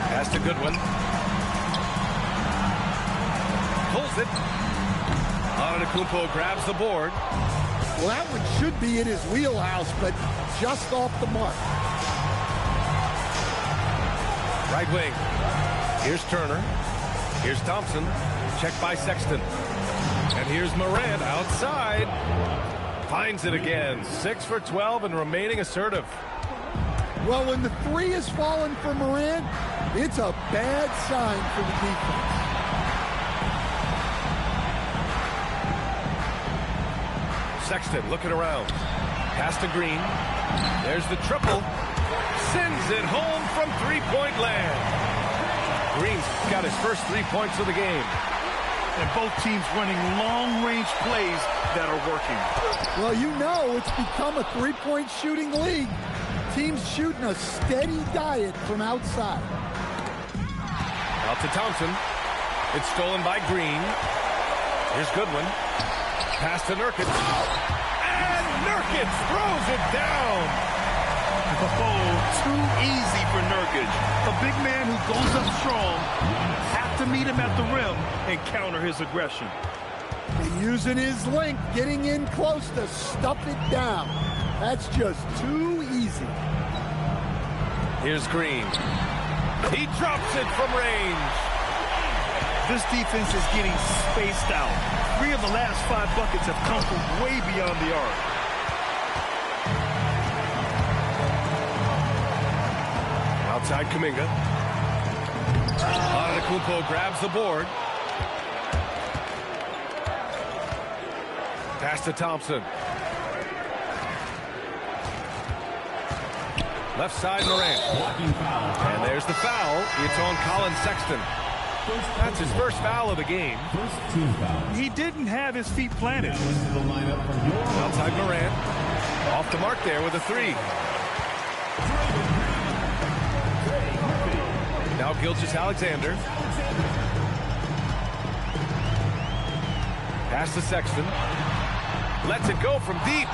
Pass to Goodwin. Pulls it. Antetokounmpo grabs the board. Well, that one should be in his wheelhouse, but just off the mark. Right wing. Here's Turner. Here's Thompson. Checked by Sexton. And here's Morant outside. Finds it again. 6 for 12 and remaining assertive. Well, when the three is falling for Morant, it's a bad sign for the defense. Sexton looking around. Pass to Green. There's the triple. Sends it home from three-point land. Green's got his first 3 points of the game. And both teams running long-range plays that are working. Well, you know it's become a three-point shooting league. Teams shooting a steady diet from outside. Out to Thompson. It's stolen by Green. Here's Goodwin. Pass to Nurkic. And Nurkic throws it down. Oh, too easy for Nurkic. A big man who goes up strong. Have to meet him at the rim and counter his aggression. And using his length, getting in close to stuff it down. That's just too easy. Here's Green. He drops it from range. This defense is getting spaced out. 3 of the last 5 buckets have come from way beyond the arc. Outside Kuminga. Antetokounmpo grabs the board. Pass to Thompson. Left side Morant. And there's the foul. It's on Colin Sexton. That's his first foul of the game. He didn't have his feet planted. Outside Morant. Off the mark there with a 3. Now Gilgeous-Alexander. Pass to Sexton. Lets it go from deep.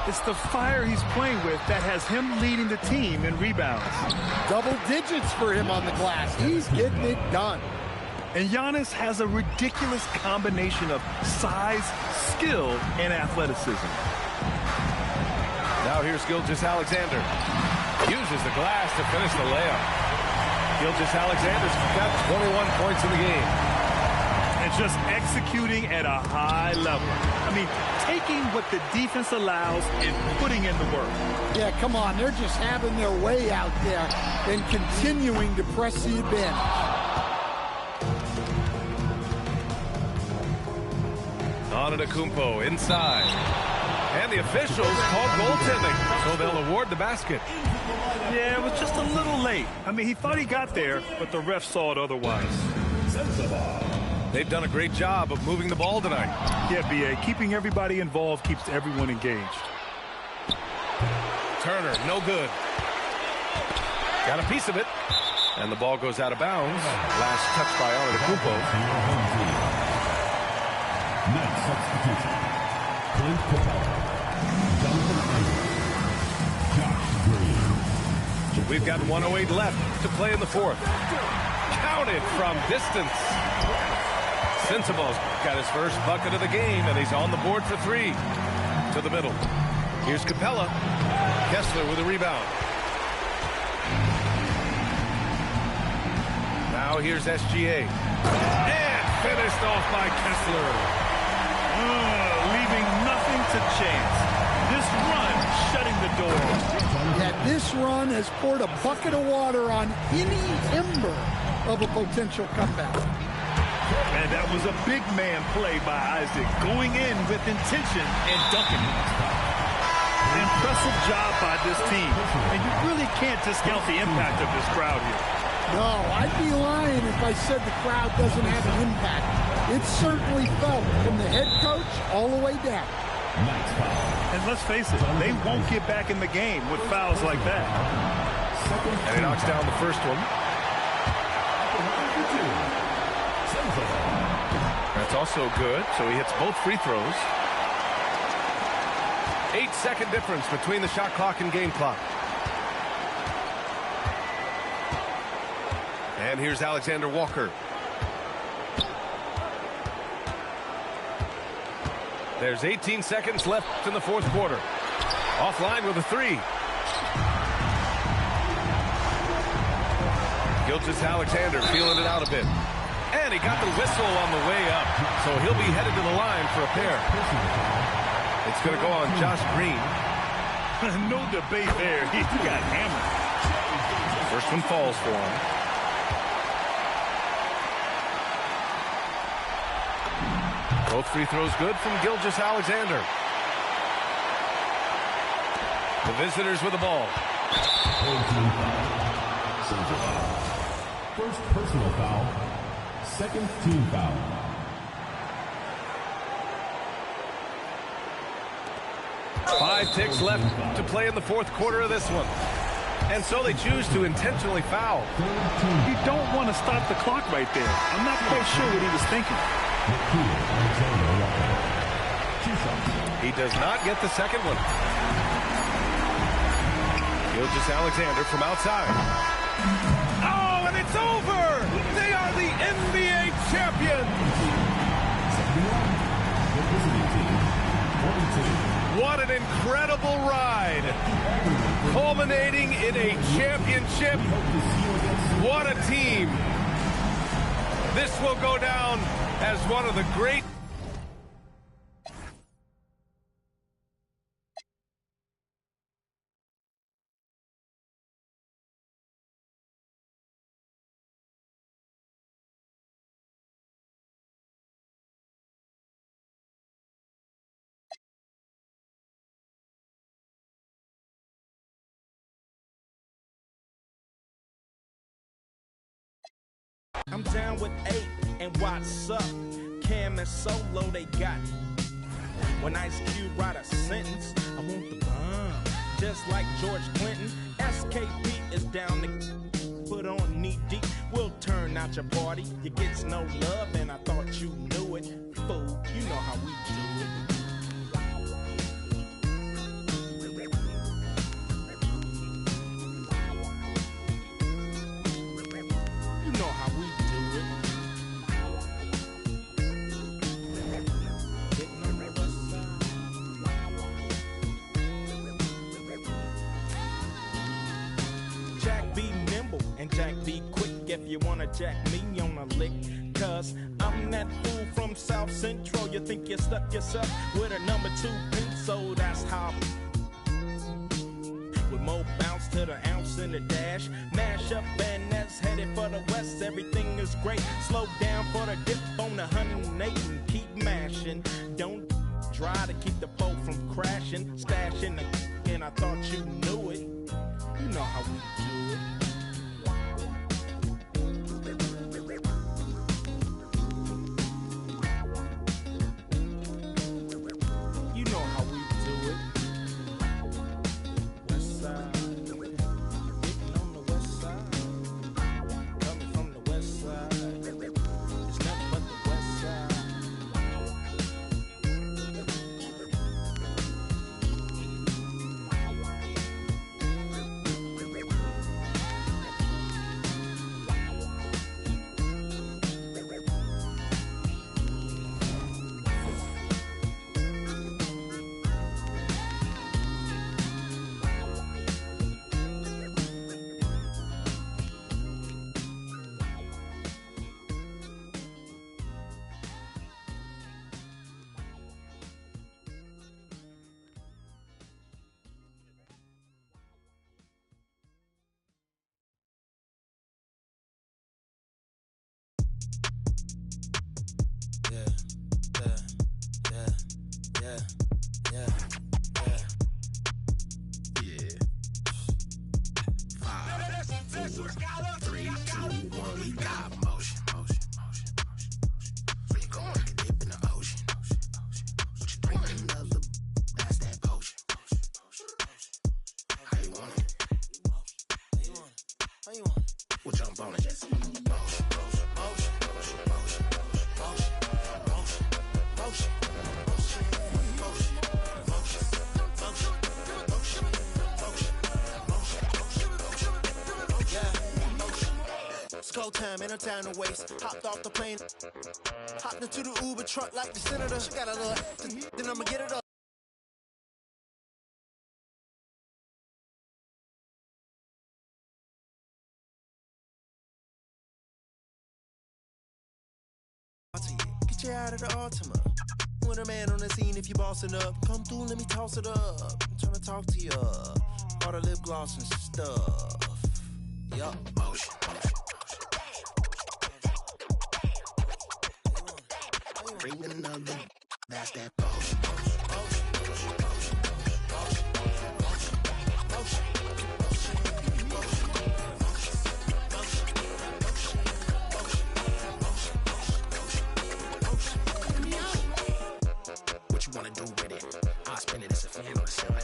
It's the fire he's playing with that has him leading the team in rebounds. Double digits for him on the glass. He's getting it done. And Giannis has a ridiculous combination of size, skill, and athleticism. Now here's Gilgeous-Alexander. Uses the glass to finish the layup. Gilgeous-Alexander's got 21 points in the game. And just executing at a high level. I mean, taking what the defense allows and putting in the work. Yeah, come on. They're just having their way out there and continuing to press the advantage. Antetokounmpo inside. And the officials called goaltending, so they'll award the basket. Yeah, it was just a little late. I mean, he thought he got there, but the ref saw it otherwise. They've done a great job of moving the ball tonight. Yeah, B.A., keeping everybody involved keeps everyone engaged. Turner, no good. Got a piece of it. And the ball goes out of bounds. Last touch by Antetokounmpo. Next substitution. Clint Capella. Jonathan Isaac. Josh Green. We've got 1:08 left to play in the fourth. Counted from distance. Sensabaugh's got his first bucket of the game, and he's on the board for three. To the middle. Here's Capella. Kessler with a rebound. Now here's SGA. And finished off by Kessler. Leaving nothing to chance. This run shutting the door. Yeah, this run has poured a bucket of water on any ember of a potential comeback. And that was a big man play by Isaac, going in with intention and dunking it. Impressive job by this team. And you really can't discount the impact of this crowd here. No, I'd be lying if I said the crowd doesn't have an impact. It's certainly felt from the head coach all the way down. And let's face it, they won't get back in the game with fouls like that. And he knocks down the first one. That's also good, so he hits both free throws. 8-second difference between the shot clock and game clock. And here's Alexander Walker. There's 18 seconds left in the fourth quarter. Offline with a three. Gilgeous-Alexander feeling it out a bit. And he got the whistle on the way up. So he'll be headed to the line for a pair. It's going to go on Josh Green. No debate there. He got hammered. First one falls for him. Both free throws good from Gilgeous-Alexander. The visitors with the ball. First personal foul. Second team foul. Five ticks left to play in the fourth quarter of this one. And so they choose to intentionally foul. You don't want to stop the clock right there. I'm not quite sure what he was thinking. He does not get the second one. Gilgeous-Alexander from outside. Oh, and it's over! They are the NBA champions! What an incredible ride! Culminating in a championship. What a team! This will go down as one of the great. I'm down with 8 and what's up? Cam and Solo, they got it. When Ice Cube write a sentence, I want the bomb. Just like George Clinton, SKP is down to put on knee deep. We'll turn out your party. You gets no love, and I thought you knew it. Fool, you know how we do it. wanna jack me on a lick. Cause I'm that fool from South Central. You think you stuck yourself with a number 2 pencil? That's how. With more bounce to the ounce in the dash. Mash up and that's headed for the west. Everything is great. Slow down for the dip on the 108 and keep mashing. Don't try to keep the boat from crashing. Stashing the and I thought you knew it. You know how we do it. Time, ain't no time to waste. Hopped off the plane, hopped into the Uber truck like the senator. She got a little, then I'ma get it up. Get you out of the Altima. With a man on the scene, if you bossing up, come through, let me toss it up. I'm trying to talk to you. All the lip gloss and stuff. Yup. Motion. Bring another, that's that potion. What you wanna do with it? I'll spend it as a fan on the ceiling.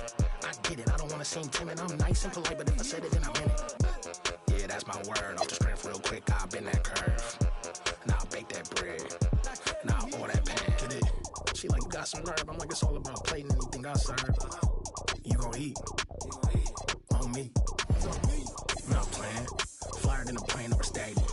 I get it, I don't wanna seem timid. I'm nice and polite, but if I said it, then I meant it. Yeah, that's my word. Off the strength real quick, I'll bend that curve. Now I'll bake that bread. Now all that pan. Get it? She like, you got some nerve. I'm like, it's all about plating anything I serve. You gon' eat. On me. Not playing. Flyer than a plane or a stadium.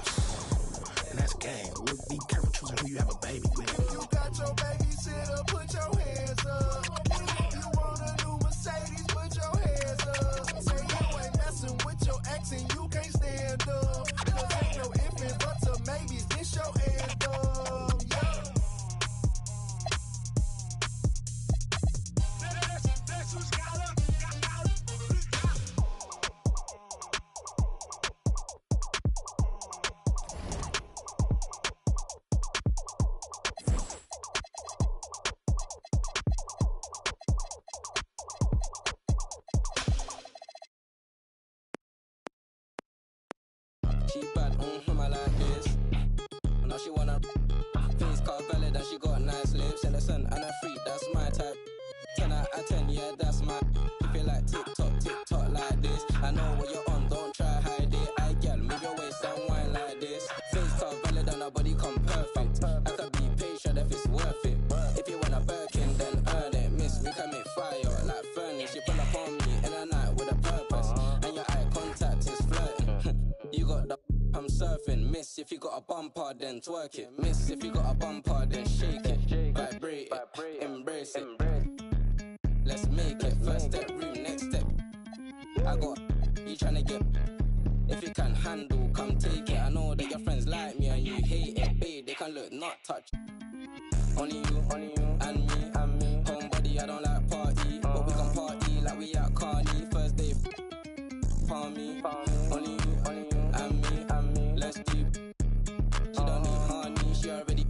And that's game. Look, be careful choosing who you have a baby with. If you got your babysitter, put your hands up. If you want a new Mercedes, put your hands up. Say you ain't messing with your ex and you can't stand up. Cause ain't no if and buts or maybes, this your anthem. Yeah. That's who's got it. She bad, I like this. Now she wanna face car valid and she got nice lips. Innocent and a freak, that's my type. 10 out of 10, yeah, that's my. If you like TikTok like this, I know what you're on, don't try hide it. I girl, move your waist and wine like this. Face car valid and her body come perfect. I could be patient if it's worth it. If you want a Birkin, then earn it. Miss, we can make fire like furnace. You pull up on me in a night with a purpose, and your eye contact is flirting. You got the I'm surfing. Miss, if you got a bumper, then twerk it. Miss, if you got a bumper, then shake it. Vibrate it, embrace it. Let's make it. First step, room, next step. I got you tryna get. If you can handle, come take it. I know that your friends like me and you hate it. Babe, they can look, not touch. Only you, and me. Homebody, I don't like party, but we can party like we at Carney. First day, palm me. Only you, and me. Let's deep. She don't need honey, she already.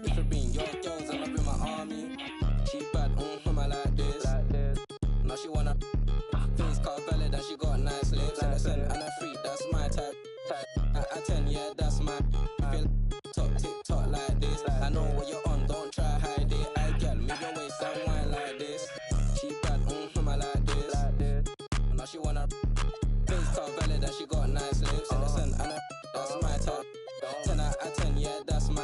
If you bring your girls, I'ma bring my army. She bad, I like this. Now she wanna face car valid and she got nice lips. Innocent and a freak, that's my type. At 10, yeah, that's my. Feel talk, tick-tock like this. I know what you're on, don't try hide it. I get move your waist and wine like this. She bad, I like this. Now she wanna face car valid and she got nice lips. Innocent and a that's my type. 10 out of 10, yeah, that's my.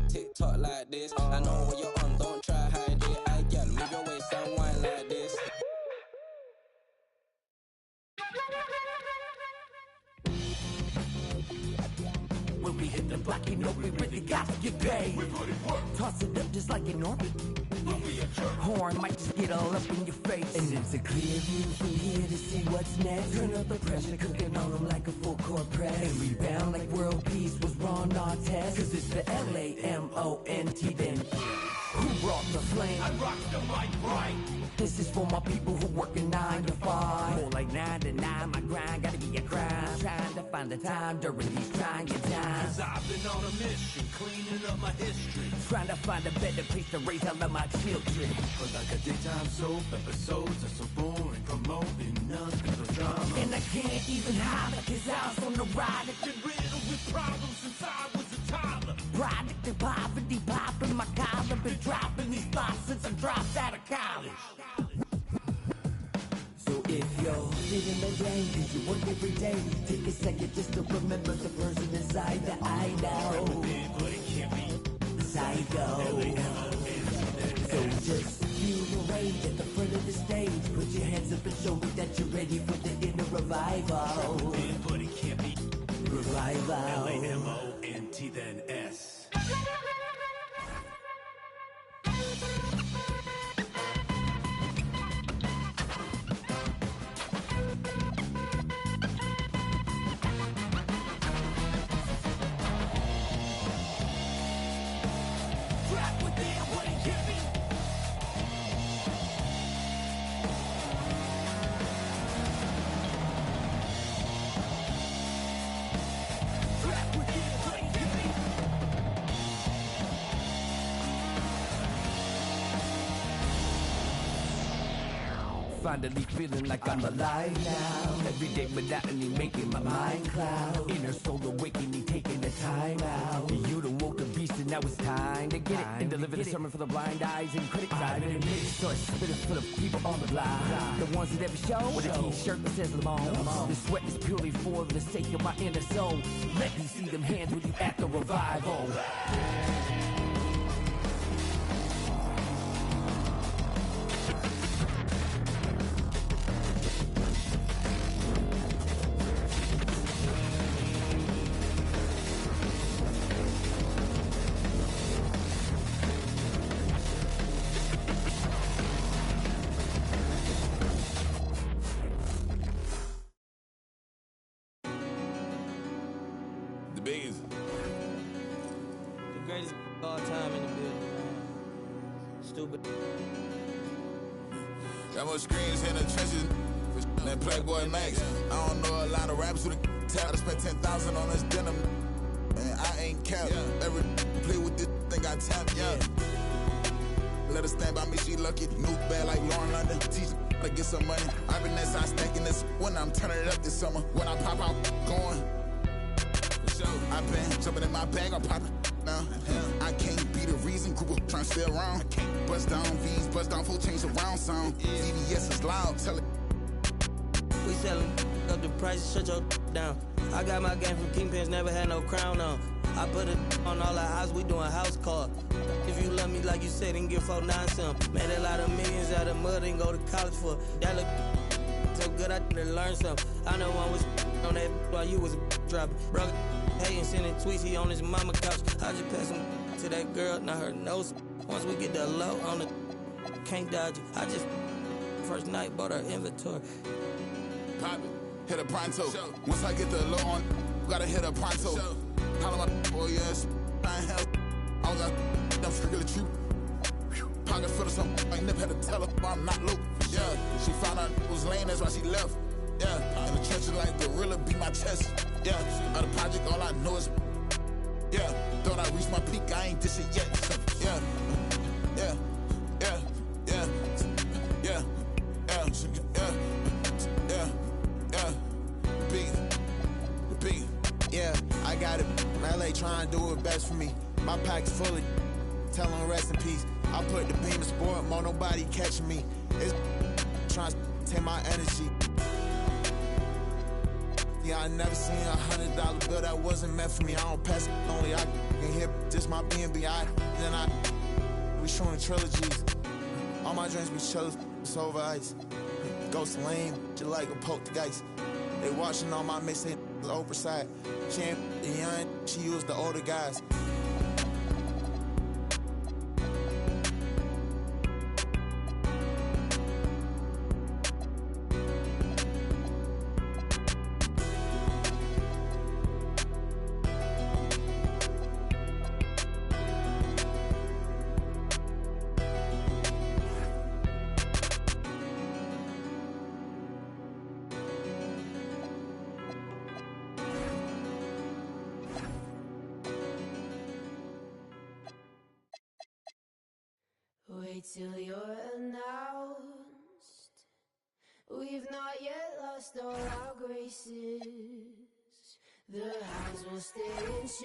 Tick-tock like this. I know what you're on, don't try hide it. I get move your waist and wine like this. When we hit the block, you know we really got to get paid. Toss it up just like an orbit. Horn might just get all up in your face. And it's a clear view from here to see what's next. Turn up the pressure, cooking on them like a full court press. And rebound like world peace was Ron Artest. Cause it's the LAMONT then. Who brought the flame? I rock the mic right. This is for my people who work a 9 to 5. More like 9 to 9, my grind gotta be a crime. Trying to find the time during these trying times. Cause I've been on a mission, cleaning up my history. Trying to find a better place to raise all of my children. But like a daytime soap, episodes are so boring, promoting nothing but drama. And I can't even hide it, cause I was on the ride. I've been riddled with problems since I was a toddler. Product of poverty, popping my collar. Been dropping these thoughts since I dropped out of college. So if you're living the day, cause you work every day, take a second just to remember the person inside that I know. But it can't be psycho. So just feel the weight at the front of the stage. Put your hands up and show me that you're ready for the inner revival. But it can't be revival. LAMONT then S. Finally feeling like I'm alive now. Everyday monotony making my mind cloud. Inner soul awakening, taking the time out. You done woke the beast and now it's time to get it. And deliver the sermon for the blind eyes and critics. I've been a big source, spitting full of people on the line. The ones that ever show with a t-shirt that says Lamont. The sweat is purely for the sake of my inner soul. Let me see them hands with you at the revival. The biggest. The greatest of all time in the building. Stupid. Got more screens in the trenches than Playboy Max. I don't know a lot of rappers who tell I spent 10,000 on this denim. And I ain't capped. Every play with this thing I tap, Let her stand by me, she lucky. New bad like Lauren London. Teach her to get some money. I've been inside stacking this when I'm turning it up this summer. When I pop out, going. I've been jumping in my bag, I'm popping now. I can't be the reason, group of trying to stay around. Bust down V's, bust down full change around sound. CVS is loud, tell it. We selling up the price, shut your down. I got my game from Kingpins, never had no crown on. I put it on all our house, we doing house call. If you love me like you said, then give 4-9 some. Made a lot of millions out of mud and go to college for. That look so good, I did learn something. I know one was on that while you was dropping. Brother hating, sending tweets, he on his mama couch. I just passed him to that girl, now her nose. Once we get the low on the, can't dodge it. I just, first night, bought her inventory. Pop it. hit a pronto. Once I get the low on, gotta hit a pronto. Holla my boy, yes, I ain't hell. I was out, I'm strictly true. Pocket full of some, I ain't never had to tell her, I'm not low. Yeah, she found out it was lame, that's why she left. Yeah, in the trenches like gorilla beat my chest. Yeah, out of project, all I know is, yeah, thought I reached my peak, I ain't this it yet. Yeah, yeah, yeah, yeah, yeah, yeah, yeah, yeah, the beat. Yeah, I got it. LA trying to do it best for me. My pack's full of, tell them rest in peace. I put the beam in sport, more nobody catching me. It's trying to take my energy. Yeah, I never seen $100 bill that wasn't meant for me. I don't pass it, only I can hear just my B&B. We showing trilogies. All my drinks be chillin', it's over ice. Ghost lame, just like a poltergeist. They watching all my mixtape, Oprah side. She ain't the young, she used the older guys. Wait till you're announced. We've not yet lost all our graces. The house will stay in chains.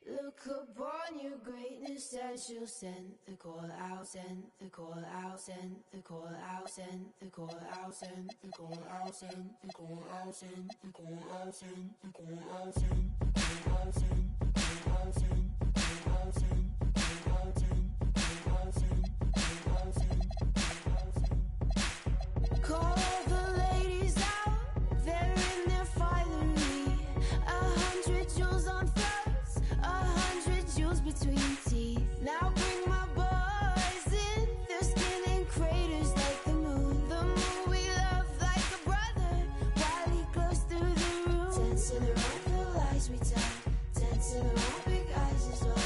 Look upon your greatness and she'll send the call out, send the call out, send the call out, send the call out, send the call out, send the call out, send the call out, send the call out, send the call out, send the call out, send call the ladies out, they're in their finery. 100 jewels on throats, 100 jewels between teeth. Now bring my boys in, their skin in craters like the moon. The moon we love like a brother, while he glows through the room. Dancing around the lies we tell, dancing around big eyes as well.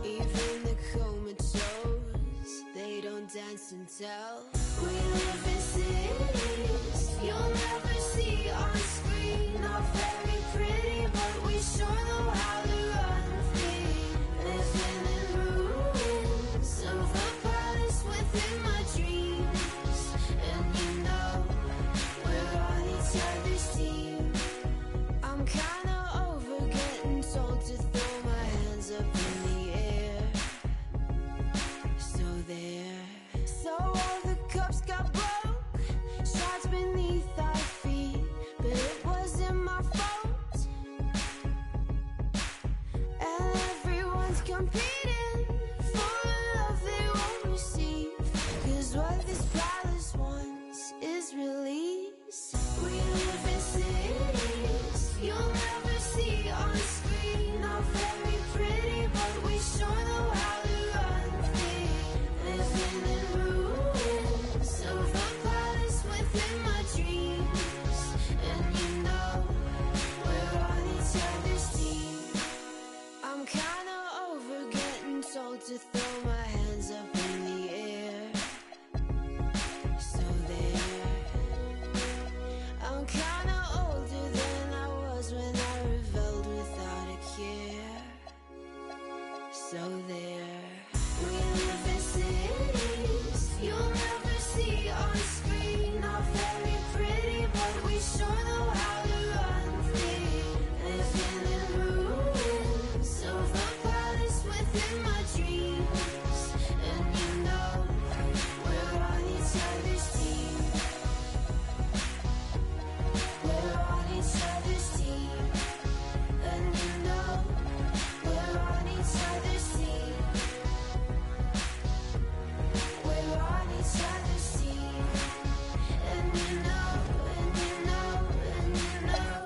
Even the comatose, they don't dance and tell. We live in cities you'll never see on screen. Not very pretty, but we sure know how to run free. Living in ruins of a palace within my dreams. And you know, we're on each other's team. I'm kinda over getting told to throw my hands up in the air. So there. So all the cups got broke, shards beneath our feet, but it wasn't my fault. And everyone's competing for a love they won't receive, 'cause what this palace wants is release. We live in cities you'll never see on screen. Not very pretty, but we sure know how to run free. Living in ruins of a palace within my dreams. And you know, we're on each other's team. I'm kinda over getting told to throw my hands up in the air. So there. I'm kinda older than I was when I rebelled without a care. So there. We live in cities you'll never see on screen. Not very pretty, but we sure know how to run free. Living in ruins of a palace within my dreams. And you know, we're on each other's team. We're on each other's team. And you know, we're on each other's team. We're on each other's team. And you know, and you know, and you know.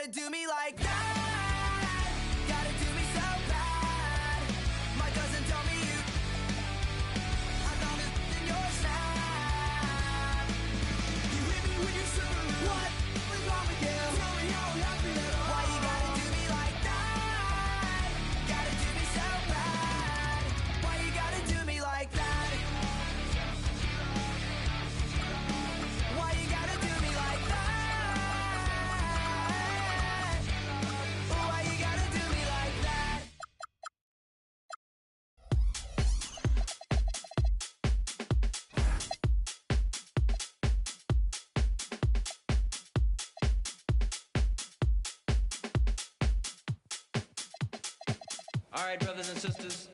gotta do me like that? Gotta do me so bad. My cousin told me you. I found it in your snap. You hit me when you said what was wrong with you? Tell me how happy that I. Why you gotta do me like that? Gotta do me so bad. Why you gotta do me like that? Why you gotta do me like that? Why you gotta do me like that? All right, brothers and sisters.